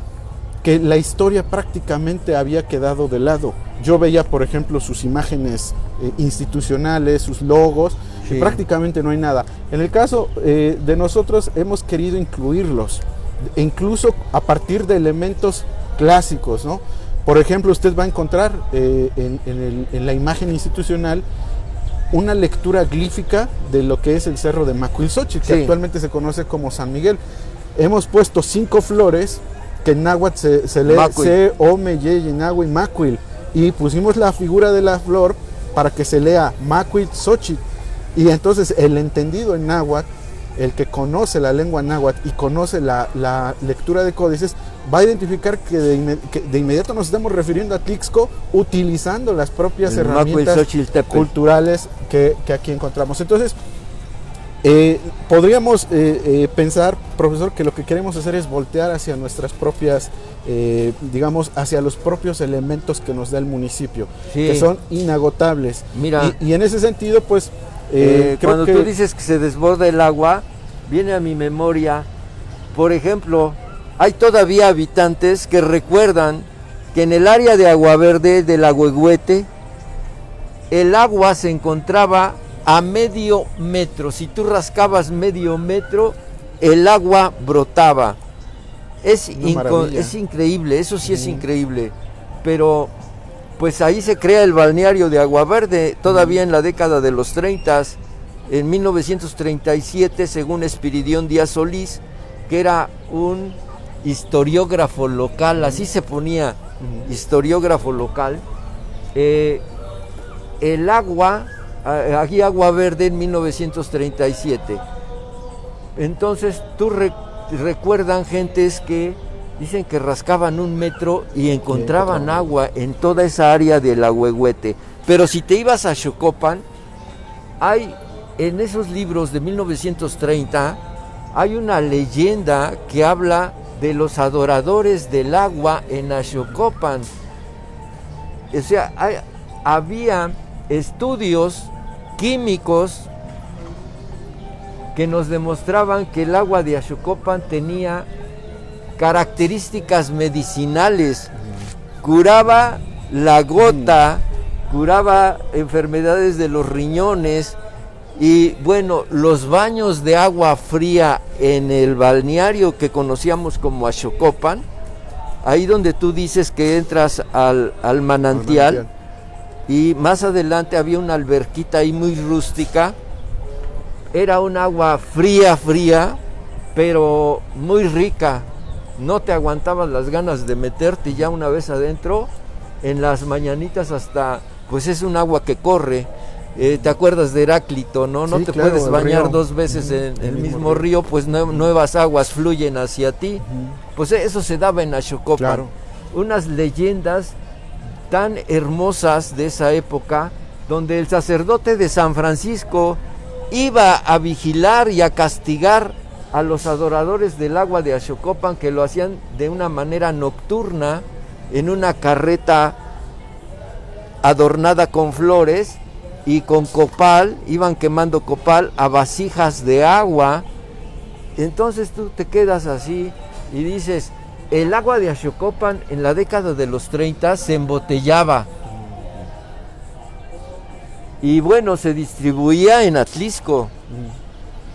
que la historia prácticamente había quedado de lado. Yo veía, por ejemplo, sus imágenes institucionales, sus logos, Sí. y prácticamente no hay nada. En el caso de nosotros hemos querido incluirlos, incluso a partir de elementos clásicos, ¿no? Por ejemplo, usted va a encontrar en la imagen institucional una lectura glífica de lo que es el cerro de Macuilxóchitl, que Sí. actualmente se conoce como San Miguel. Hemos puesto 5 flores que en náhuatl se lee Macuil. Se, Ome, Ye, Nahui, Macuil, y pusimos la figura de la flor para que se lea Macuilxóchitl. Y entonces el entendido en náhuatl, el que conoce la lengua náhuatl y conoce la lectura de códices, va a identificar que de inmediato nos estamos refiriendo a Tlixco utilizando las propias El herramientas Macuilxóchitl-Tepetl. culturales que aquí encontramos. Entonces, podríamos pensar, profesor, que lo que queremos hacer es voltear hacia nuestras propias, digamos, hacia los propios elementos que nos da el municipio, Sí. que son inagotables. Mira. Y en ese sentido, pues, creo cuando que tú dices que se desborda el agua, viene a mi memoria, por ejemplo, hay todavía habitantes que recuerdan que en el área de Agua Verde del Ahuehuete, el agua se encontraba a medio metro. Si tú rascabas medio metro, el agua brotaba. maravilla. Es increíble, eso sí es increíble. Pero pues ahí se crea el balneario de Agua Verde, todavía en la década de los 30, en 1937, según Espiridión Díaz Solís, que era un historiógrafo local, así se ponía, historiógrafo local. El agua, aquí Agua Verde en 1937. Entonces recuerdan gentes que dicen que rascaban 1 metro y encontraban agua en toda esa área del Ahuehuete. Pero si te ibas a Xocopan, hay en esos libros de 1930, hay una leyenda que habla de los adoradores del agua en Xocopan. O sea, había estudios químicos que nos demostraban que el agua de Xocopan tenía características medicinales, curaba la gota, curaba enfermedades de los riñones. Y bueno, los baños de agua fría en el balneario que conocíamos como Xocopan, ahí donde tú dices que entras al manantial, y más adelante había una alberquita ahí muy rústica. Era un agua fría, pero muy rica. No te aguantabas las ganas de meterte ya una vez adentro. En las mañanitas hasta, pues es un agua que corre. ¿Te acuerdas de Heráclito, no? No Sí, te claro, puedes el bañar río. 2 veces en el mismo río, pues nuevas aguas fluyen hacia ti. Pues eso se daba en Xocopan. Claro. Unas leyendas tan hermosas de esa época, donde el sacerdote de San Francisco iba a vigilar y a castigar a los adoradores del agua de Xocopan, que lo hacían de una manera nocturna, en una carreta adornada con flores y con copal, iban quemando copal a vasijas de agua. Entonces tú te quedas así y dices, el agua de Xocopan en la década de los 30 se embotellaba. Y bueno, se distribuía en Atlixco.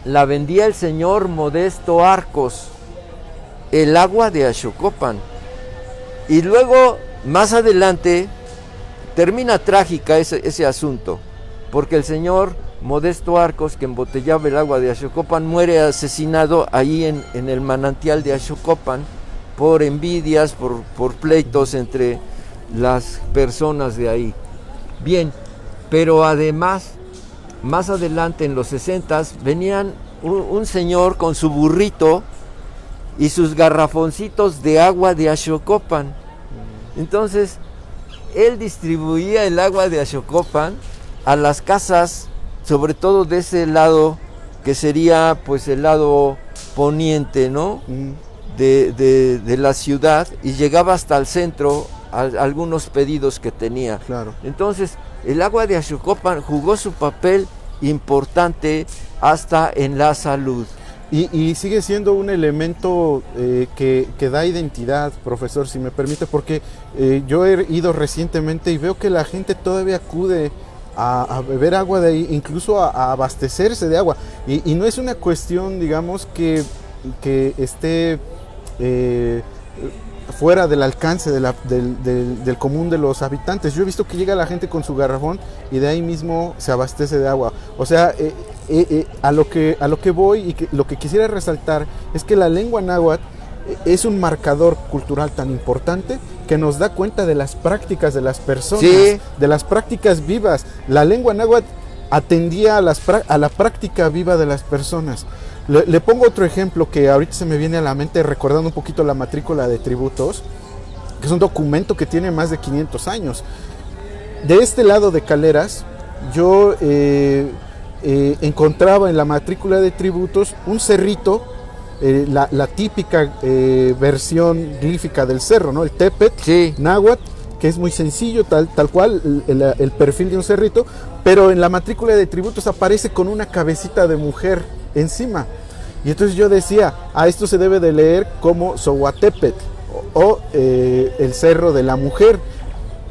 La vendía el señor Modesto Arcos, el agua de Xocopan. Y luego, más adelante, termina trágica ese asunto, porque el señor Modesto Arcos, que embotellaba el agua de Xocopan, muere asesinado ahí en el manantial de Xocopan, por envidias, por pleitos entre las personas de ahí. Bien, pero además, más adelante en los 60s, venían un señor con su burrito y sus garrafoncitos de agua de Xocopan. Entonces, él distribuía el agua de Axocopan a las casas, sobre todo de ese lado, que sería pues el lado poniente, ¿no? De la ciudad, y llegaba hasta el centro algunos pedidos que tenía. Claro. Entonces, el agua de Axocopan jugó su papel importante hasta en la salud. Y sigue siendo un elemento que da identidad, profesor, si me permite, porque yo he ido recientemente y veo que la gente todavía acude a beber agua de ahí, incluso a abastecerse de agua. Y no es una cuestión, digamos, que esté fuera del alcance del común de los habitantes. Yo he visto que llega la gente con su garrafón y de ahí mismo se abastece de agua. O sea, a lo que voy y lo que quisiera resaltar es que la lengua náhuatl es un marcador cultural tan importante que nos da cuenta de las prácticas de las personas, sí, de las prácticas vivas. La lengua náhuatl atendía a la práctica viva de las personas. Le pongo otro ejemplo que ahorita se me viene a la mente recordando un poquito la matrícula de tributos, que es un documento que tiene más de 500 años. De este lado de Caleras, yo encontraba en la matrícula de tributos un cerrito, la típica versión glífica del cerro, ¿no? El tepet, sí, náhuatl, que es muy sencillo, tal cual el perfil de un cerrito, pero en la matrícula de tributos aparece con una cabecita de mujer encima. Y entonces yo decía, a esto se debe de leer como Sohuatepetl o el cerro de la mujer.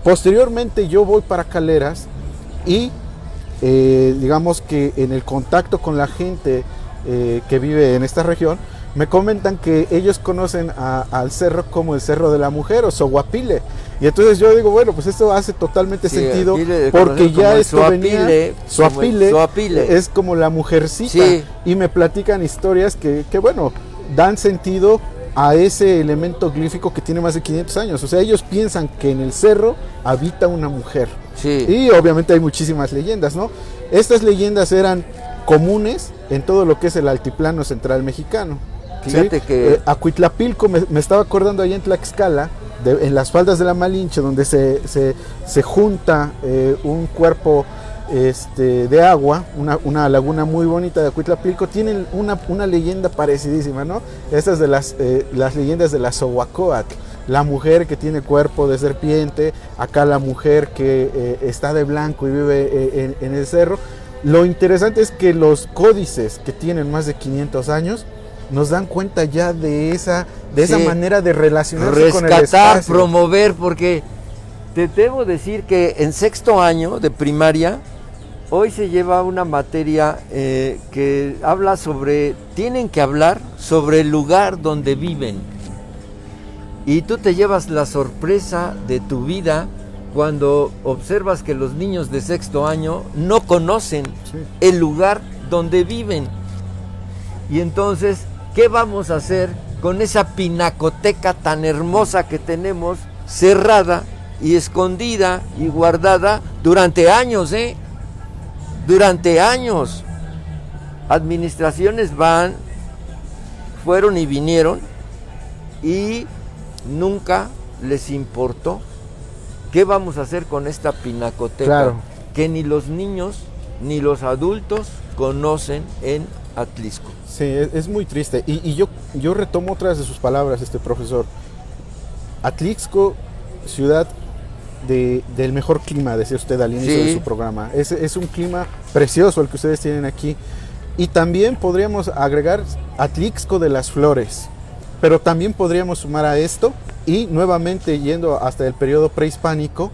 Posteriormente yo voy para Caleras y digamos que en el contacto con la gente que vive en esta región, me comentan que ellos conocen al cerro como el Cerro de la Mujer o Sohuapile. Y entonces yo digo, bueno, pues esto hace totalmente sentido, porque ya esto venía, Soapile es como la mujercita, sí, y me platican historias que bueno, dan sentido a ese elemento glífico que tiene más de 500 años. O sea, ellos piensan que en el cerro habita una mujer. sí. Y obviamente hay muchísimas leyendas, ¿no? Estas leyendas eran comunes en todo lo que es el altiplano central mexicano. Fíjate, ¿sí? Que Acuitlapilco, me estaba acordando allá en Tlaxcala, en las faldas de la Malinche, donde se junta un cuerpo de agua, una laguna muy bonita de Acuitlapilco. Tienen una leyenda parecidísima, ¿no? Estas de las leyendas de la Sohuacóatl, la mujer que tiene cuerpo de serpiente, acá la mujer que está de blanco y vive en el cerro. Lo interesante es que los códices que tienen más de 500 años nos dan cuenta ya de esa manera de relacionarse con el espacio. Promover, porque te debo decir que en sexto año de primaria, hoy se lleva una materia que habla tienen que hablar sobre el lugar donde viven. Y tú te llevas la sorpresa de tu vida cuando observas que los niños de sexto año no conocen el lugar donde viven. Y entonces, ¿qué vamos a hacer con esa pinacoteca tan hermosa que tenemos, cerrada y escondida y guardada durante años, Durante años. Administraciones fueron y vinieron y nunca les importó. ¿Qué vamos a hacer con esta pinacoteca? Claro. Que ni los niños ni los adultos conocen en Atlixco. Sí, es muy triste. Y yo retomo otras de sus palabras, profesor. Atlixco, ciudad del mejor clima, decía usted al inicio de su programa. Es un clima precioso el que ustedes tienen aquí. Y también podríamos agregar Atlixco de las flores. Pero también podríamos sumar a esto, y nuevamente yendo hasta el periodo prehispánico,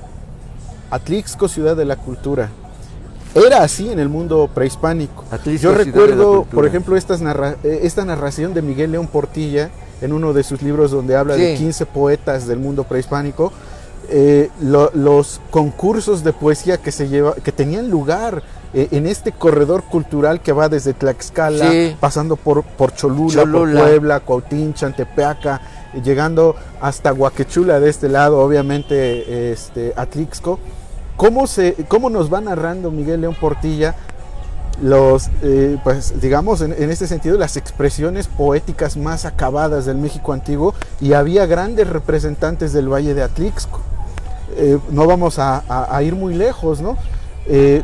Atlixco, ciudad de la cultura. Era así en el mundo prehispánico. Atlixco, yo recuerdo, por ejemplo, esta narración de Miguel León Portilla en uno de sus libros donde habla de 15 poetas del mundo prehispánico. Los concursos de poesía que tenían lugar en este corredor cultural que va desde Tlaxcala, pasando por Cholula, por Puebla, Cuauhtincan, Tepeaca, llegando hasta Huaquechula de este lado, obviamente Atlixco. ¿Cómo nos va narrando Miguel León Portilla pues digamos en este sentido las expresiones poéticas más acabadas del México antiguo? Y había grandes representantes del Valle de Atlixco. no vamos a ir muy lejos, ¿no?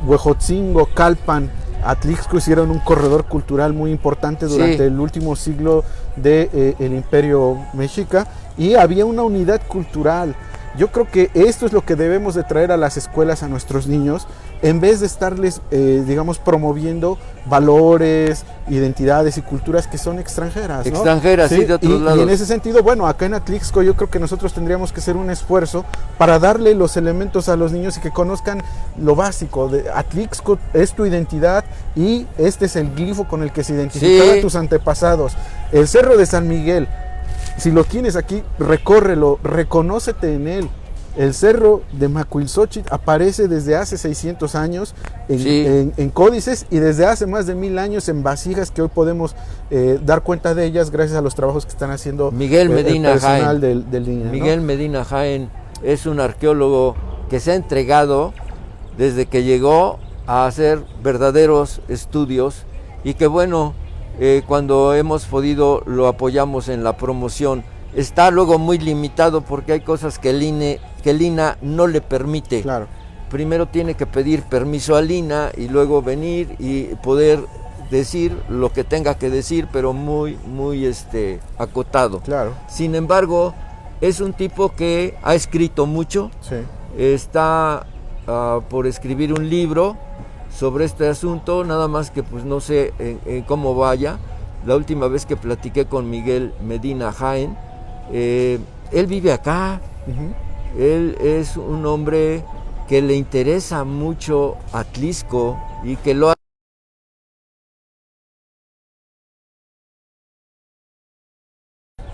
Huejotzingo, Calpan, Atlixco hicieron un corredor cultural muy importante durante el último siglo del Imperio Mexica, y había una unidad cultural. Yo creo que esto es lo que debemos de traer a las escuelas a nuestros niños, en vez de estarles, digamos, promoviendo valores, identidades y culturas que son extranjeras, ¿no? Extranjeras, sí, de otros lados. Y en ese sentido, bueno, acá en Atlixco yo creo que nosotros tendríamos que hacer un esfuerzo para darle los elementos a los niños y que conozcan lo básico. Atlixco es tu identidad y este es el glifo con el que se identificaban tus antepasados. El Cerro de San Miguel, si lo tienes aquí, recórrelo, reconócete en él. El cerro de Macuilxóchitl aparece desde hace 600 años en códices, y desde hace más de 1000 años en vasijas que hoy podemos dar cuenta de ellas gracias a los trabajos que están haciendo Miguel Medina el personal Jaén. del INE, ¿no? Miguel Medina Jaén es un arqueólogo que se ha entregado desde que llegó a hacer verdaderos estudios, y que bueno, cuando hemos podido lo apoyamos en la promoción. Está luego muy limitado porque hay cosas que el INA no le permite. Claro. Primero tiene que pedir permiso al INA y luego venir y poder decir lo que tenga que decir, pero muy acotado. Claro. Sin embargo, es un tipo que ha escrito mucho. Sí. Está por escribir un libro sobre este asunto, nada más que pues no sé en cómo vaya. La última vez que platiqué con Miguel Medina Jaén, él vive acá. Él es un hombre que le interesa mucho Atlixco y que lo ha...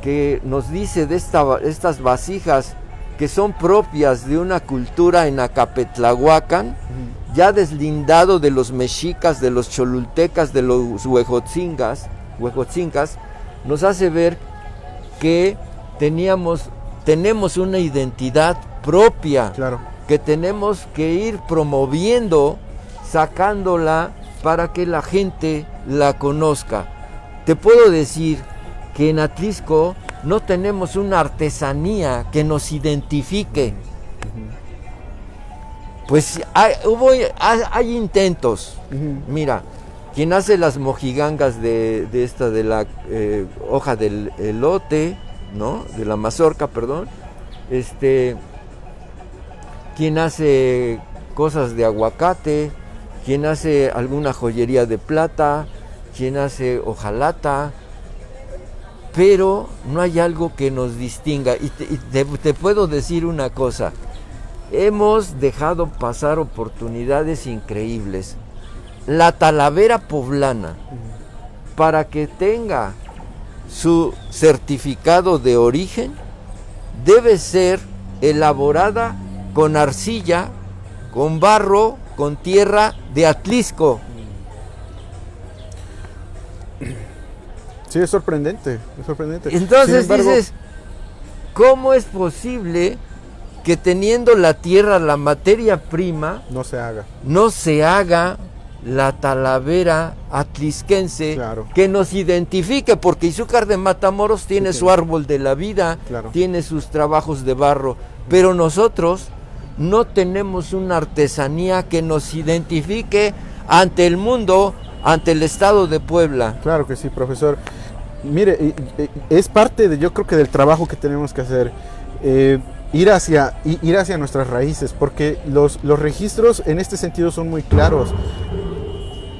que nos dice de estas vasijas que son propias de una cultura en Acapetlahuacan, ya deslindado de los mexicas, de los cholultecas, de los huejotzincas, nos hace ver que tenemos una identidad propia, Claro. que tenemos que ir promoviendo, sacándola para que la gente la conozca. Te puedo decir que en Atlixco no tenemos una artesanía que nos identifique. Pues hay intentos. Mira, quien hace las mojigangas de la hoja del elote, ¿no? De la mazorca, perdón. Quien hace cosas de aguacate, quien hace alguna joyería de plata, quien hace hojalata, pero no hay algo que nos distinga. Y te puedo decir una cosa, hemos dejado pasar oportunidades increíbles. La talavera poblana, para que tenga su certificado de origen, debe ser elaborada con arcilla, con barro, con tierra de Atlixco. Sí, es sorprendente, es sorprendente. Entonces, sin embargo, dices, ¿cómo es posible que teniendo la tierra, la materia prima, no se haga? no se haga la talavera atlixquense, Claro. que nos identifique? Porque Izúcar de Matamoros tiene su árbol de la vida, Claro. tiene sus trabajos de barro, pero nosotros no tenemos una artesanía que nos identifique ante el mundo, ante el estado de Puebla. Claro que sí, profesor. Mire, es parte yo creo que del trabajo que tenemos que hacer, ir hacia nuestras raíces, porque los registros en este sentido son muy claros.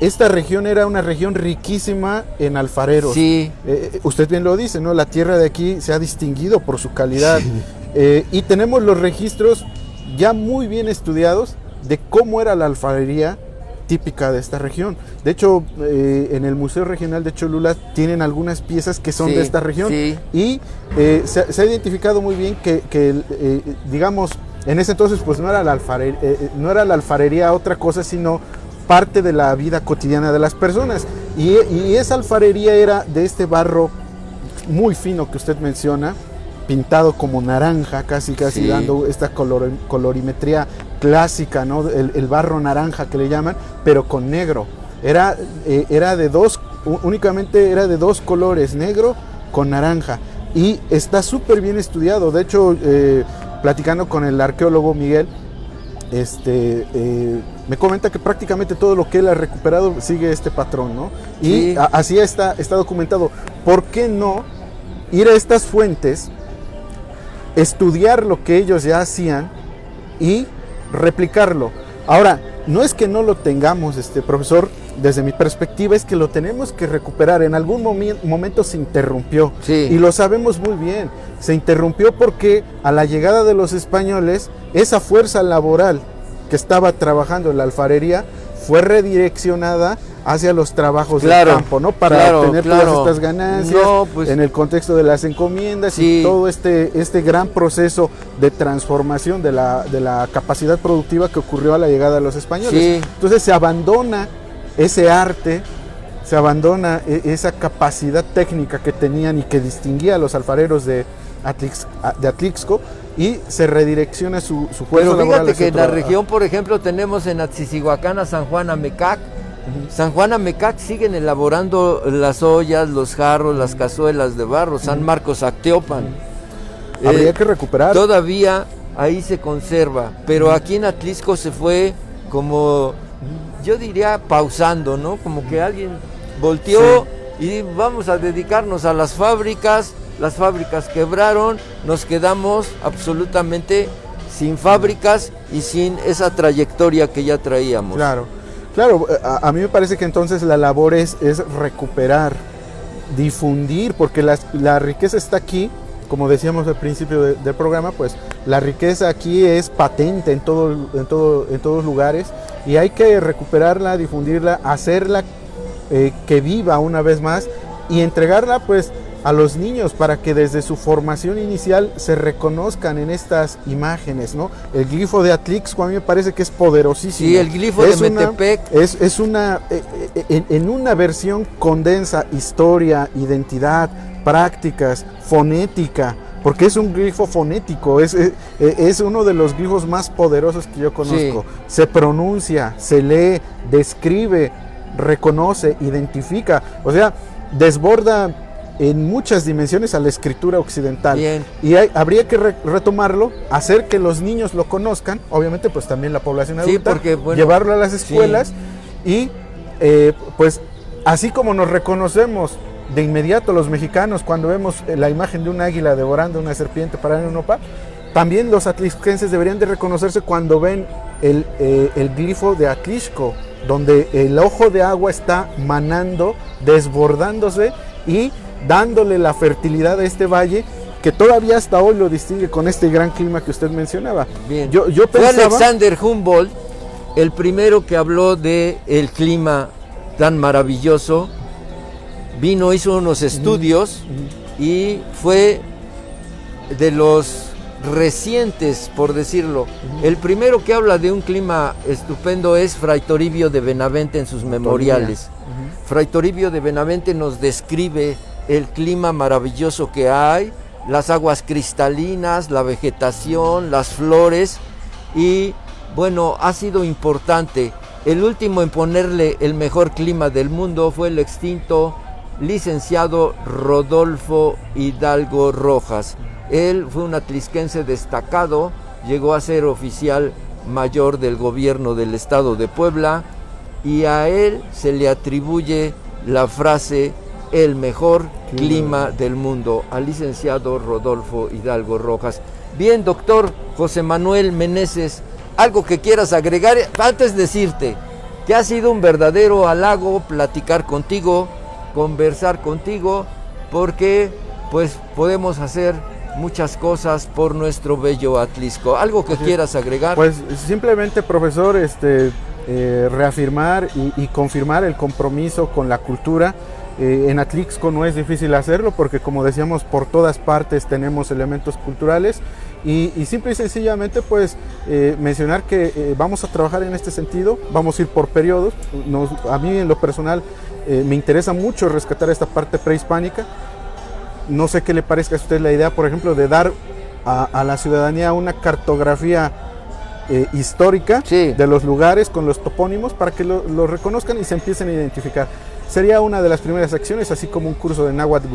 Esta región era una región riquísima en alfareros. Sí. Usted bien lo dice, ¿no? La tierra de aquí se ha distinguido por su calidad. Y tenemos los registros ya muy bien estudiados de cómo era la alfarería típica de esta región. De hecho, en el Museo Regional de Cholula tienen algunas piezas que son de esta región. Sí. Y se ha identificado muy bien que digamos, en ese entonces pues no era la alfarería otra cosa, sino parte de la vida cotidiana de las personas. Y esa alfarería era de este barro muy fino que usted menciona, pintado como naranja, casi Sí. dando esta colorimetría clásica, ¿no? El barro naranja que le llaman, pero con negro. Únicamente era de dos colores, negro con naranja. Y está súper bien estudiado. De hecho, platicando con el arqueólogo Miguel, me comenta que prácticamente todo lo que él ha recuperado sigue este patrón, ¿no? Y Sí. así está documentado. ¿Por qué no ir a estas fuentes, estudiar lo que ellos ya hacían y replicarlo? Ahora, no es que no lo tengamos, profesor, desde mi perspectiva es que lo tenemos que recuperar. En algún momento se interrumpió, Sí. y lo sabemos muy bien. Se interrumpió porque a la llegada de los españoles, esa fuerza laboral que estaba trabajando en la alfarería fue redireccionada hacia los trabajos Claro, del campo, ¿no? Para claro, obtener claro. todas estas ganancias, No, pues, en el contexto de las encomiendas sí. y todo este gran proceso de transformación de la capacidad productiva que ocurrió a la llegada de los españoles. Sí. Entonces se abandona ese arte, se abandona esa capacidad técnica que tenían y que distinguía a los alfareros de Atlixco, y se redirecciona su fuerza Pero laboral fíjate hacia que en la otra- región, por ejemplo, tenemos en Atzicihuacán a San Juan Amecac. San Juan Amecac siguen elaborando las ollas, los jarros, las cazuelas de barro. San Marcos Acteopan. Habría que recuperar. Todavía ahí se conserva, pero aquí en Atlixco se fue como, yo diría, pausando, ¿no? Como que alguien volteó y vamos a dedicarnos a las fábricas quebraron, nos quedamos absolutamente sin fábricas y sin esa trayectoria que ya traíamos. Claro, a mí me parece que entonces la labor es recuperar, difundir, porque la riqueza está aquí, como decíamos al principio del programa, pues la riqueza aquí es patente en todos lugares, y hay que recuperarla, difundirla, hacerla que viva una vez más y entregarla pues a los niños para que desde su formación inicial se reconozcan en estas imágenes, ¿no? El glifo de Atlixco a mí me parece que es poderosísimo. Sí, el glifo de Metepec. Es una, en una versión condensa historia, identidad, prácticas, fonética, porque es un glifo fonético, es uno de los glifos más poderosos que yo conozco. Sí. Se pronuncia, se lee, describe, reconoce, identifica, o sea, desborda en muchas dimensiones a la escritura occidental. Bien. Y habría que retomarlo, hacer que los niños lo conozcan, obviamente pues también la población Sí, adulta, porque, bueno, llevarlo a las escuelas, y pues así como nos reconocemos de inmediato los mexicanos cuando vemos la imagen de un águila devorando una serpiente parada en un nopal, también los atlixquenses deberían de reconocerse cuando ven el glifo de Atlixco, donde el ojo de agua está manando, desbordándose y dándole la fertilidad a este valle que todavía hasta hoy lo distingue con este gran clima que usted mencionaba. Bien. Yo Fue pensaba, Alexander Humboldt el primero que habló de el clima tan maravilloso. Vino, hizo unos estudios y fue de los recientes, por decirlo. El primero que habla de un clima estupendo es Fray Toribio de Benavente en sus memoriales. Fray Toribio de Benavente nos describe el clima maravilloso que hay, las aguas cristalinas, la vegetación, las flores, y bueno, ha sido importante. El último en ponerle el mejor clima del mundo fue el extinto licenciado Rodolfo Hidalgo Rojas. Él fue un atlixquense destacado, llegó a ser oficial mayor del gobierno del estado de Puebla, y a él se le atribuye la frase el mejor clima del mundo, al licenciado Rodolfo Hidalgo Rojas. Bien, doctor José Manuel Meneses, algo que quieras agregar. Antes decirte que ha sido un verdadero halago platicar contigo, conversar contigo, porque pues podemos hacer muchas cosas por nuestro bello Atlixco. ¿Algo que quieras agregar? pues simplemente, profesor, reafirmar y confirmar el compromiso con la cultura. En Atlixco no es difícil hacerlo porque, como decíamos, por todas partes tenemos elementos culturales, y simple y sencillamente pues mencionar que vamos a trabajar en este sentido, vamos a ir por periodos. A mí en lo personal me interesa mucho rescatar esta parte prehispánica. No sé qué le parezca a usted la idea, por ejemplo, de dar a la ciudadanía una cartografía histórica de los lugares con los topónimos para que lo reconozcan y se empiecen a identificar. Sería una de las primeras acciones, así como un curso de náhuatl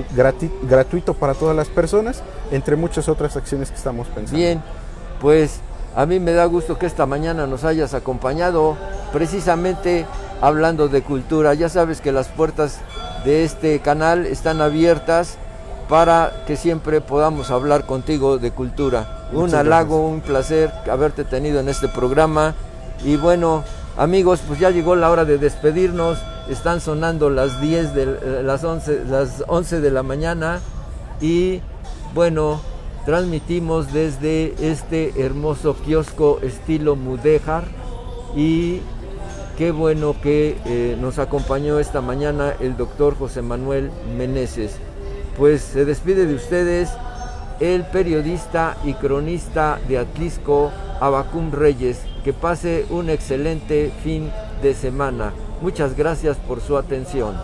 gratuito para todas las personas, entre muchas otras acciones que estamos pensando. Bien, Pues a mí me da gusto que esta mañana nos hayas acompañado precisamente hablando de cultura. Ya sabes que las puertas de este canal están abiertas para que siempre podamos hablar contigo de cultura. Un halago, un placer haberte tenido en este programa. Y bueno, amigos, pues ya llegó la hora de despedirnos. Están sonando las 11 de la mañana y bueno, transmitimos desde este hermoso kiosco estilo mudéjar y qué bueno que nos acompañó esta mañana el doctor José Manuel Meneses. Pues se despide de ustedes el periodista y cronista de Atlixco, Abacum Reyes. Que pase un excelente fin de semana. Muchas gracias por su atención.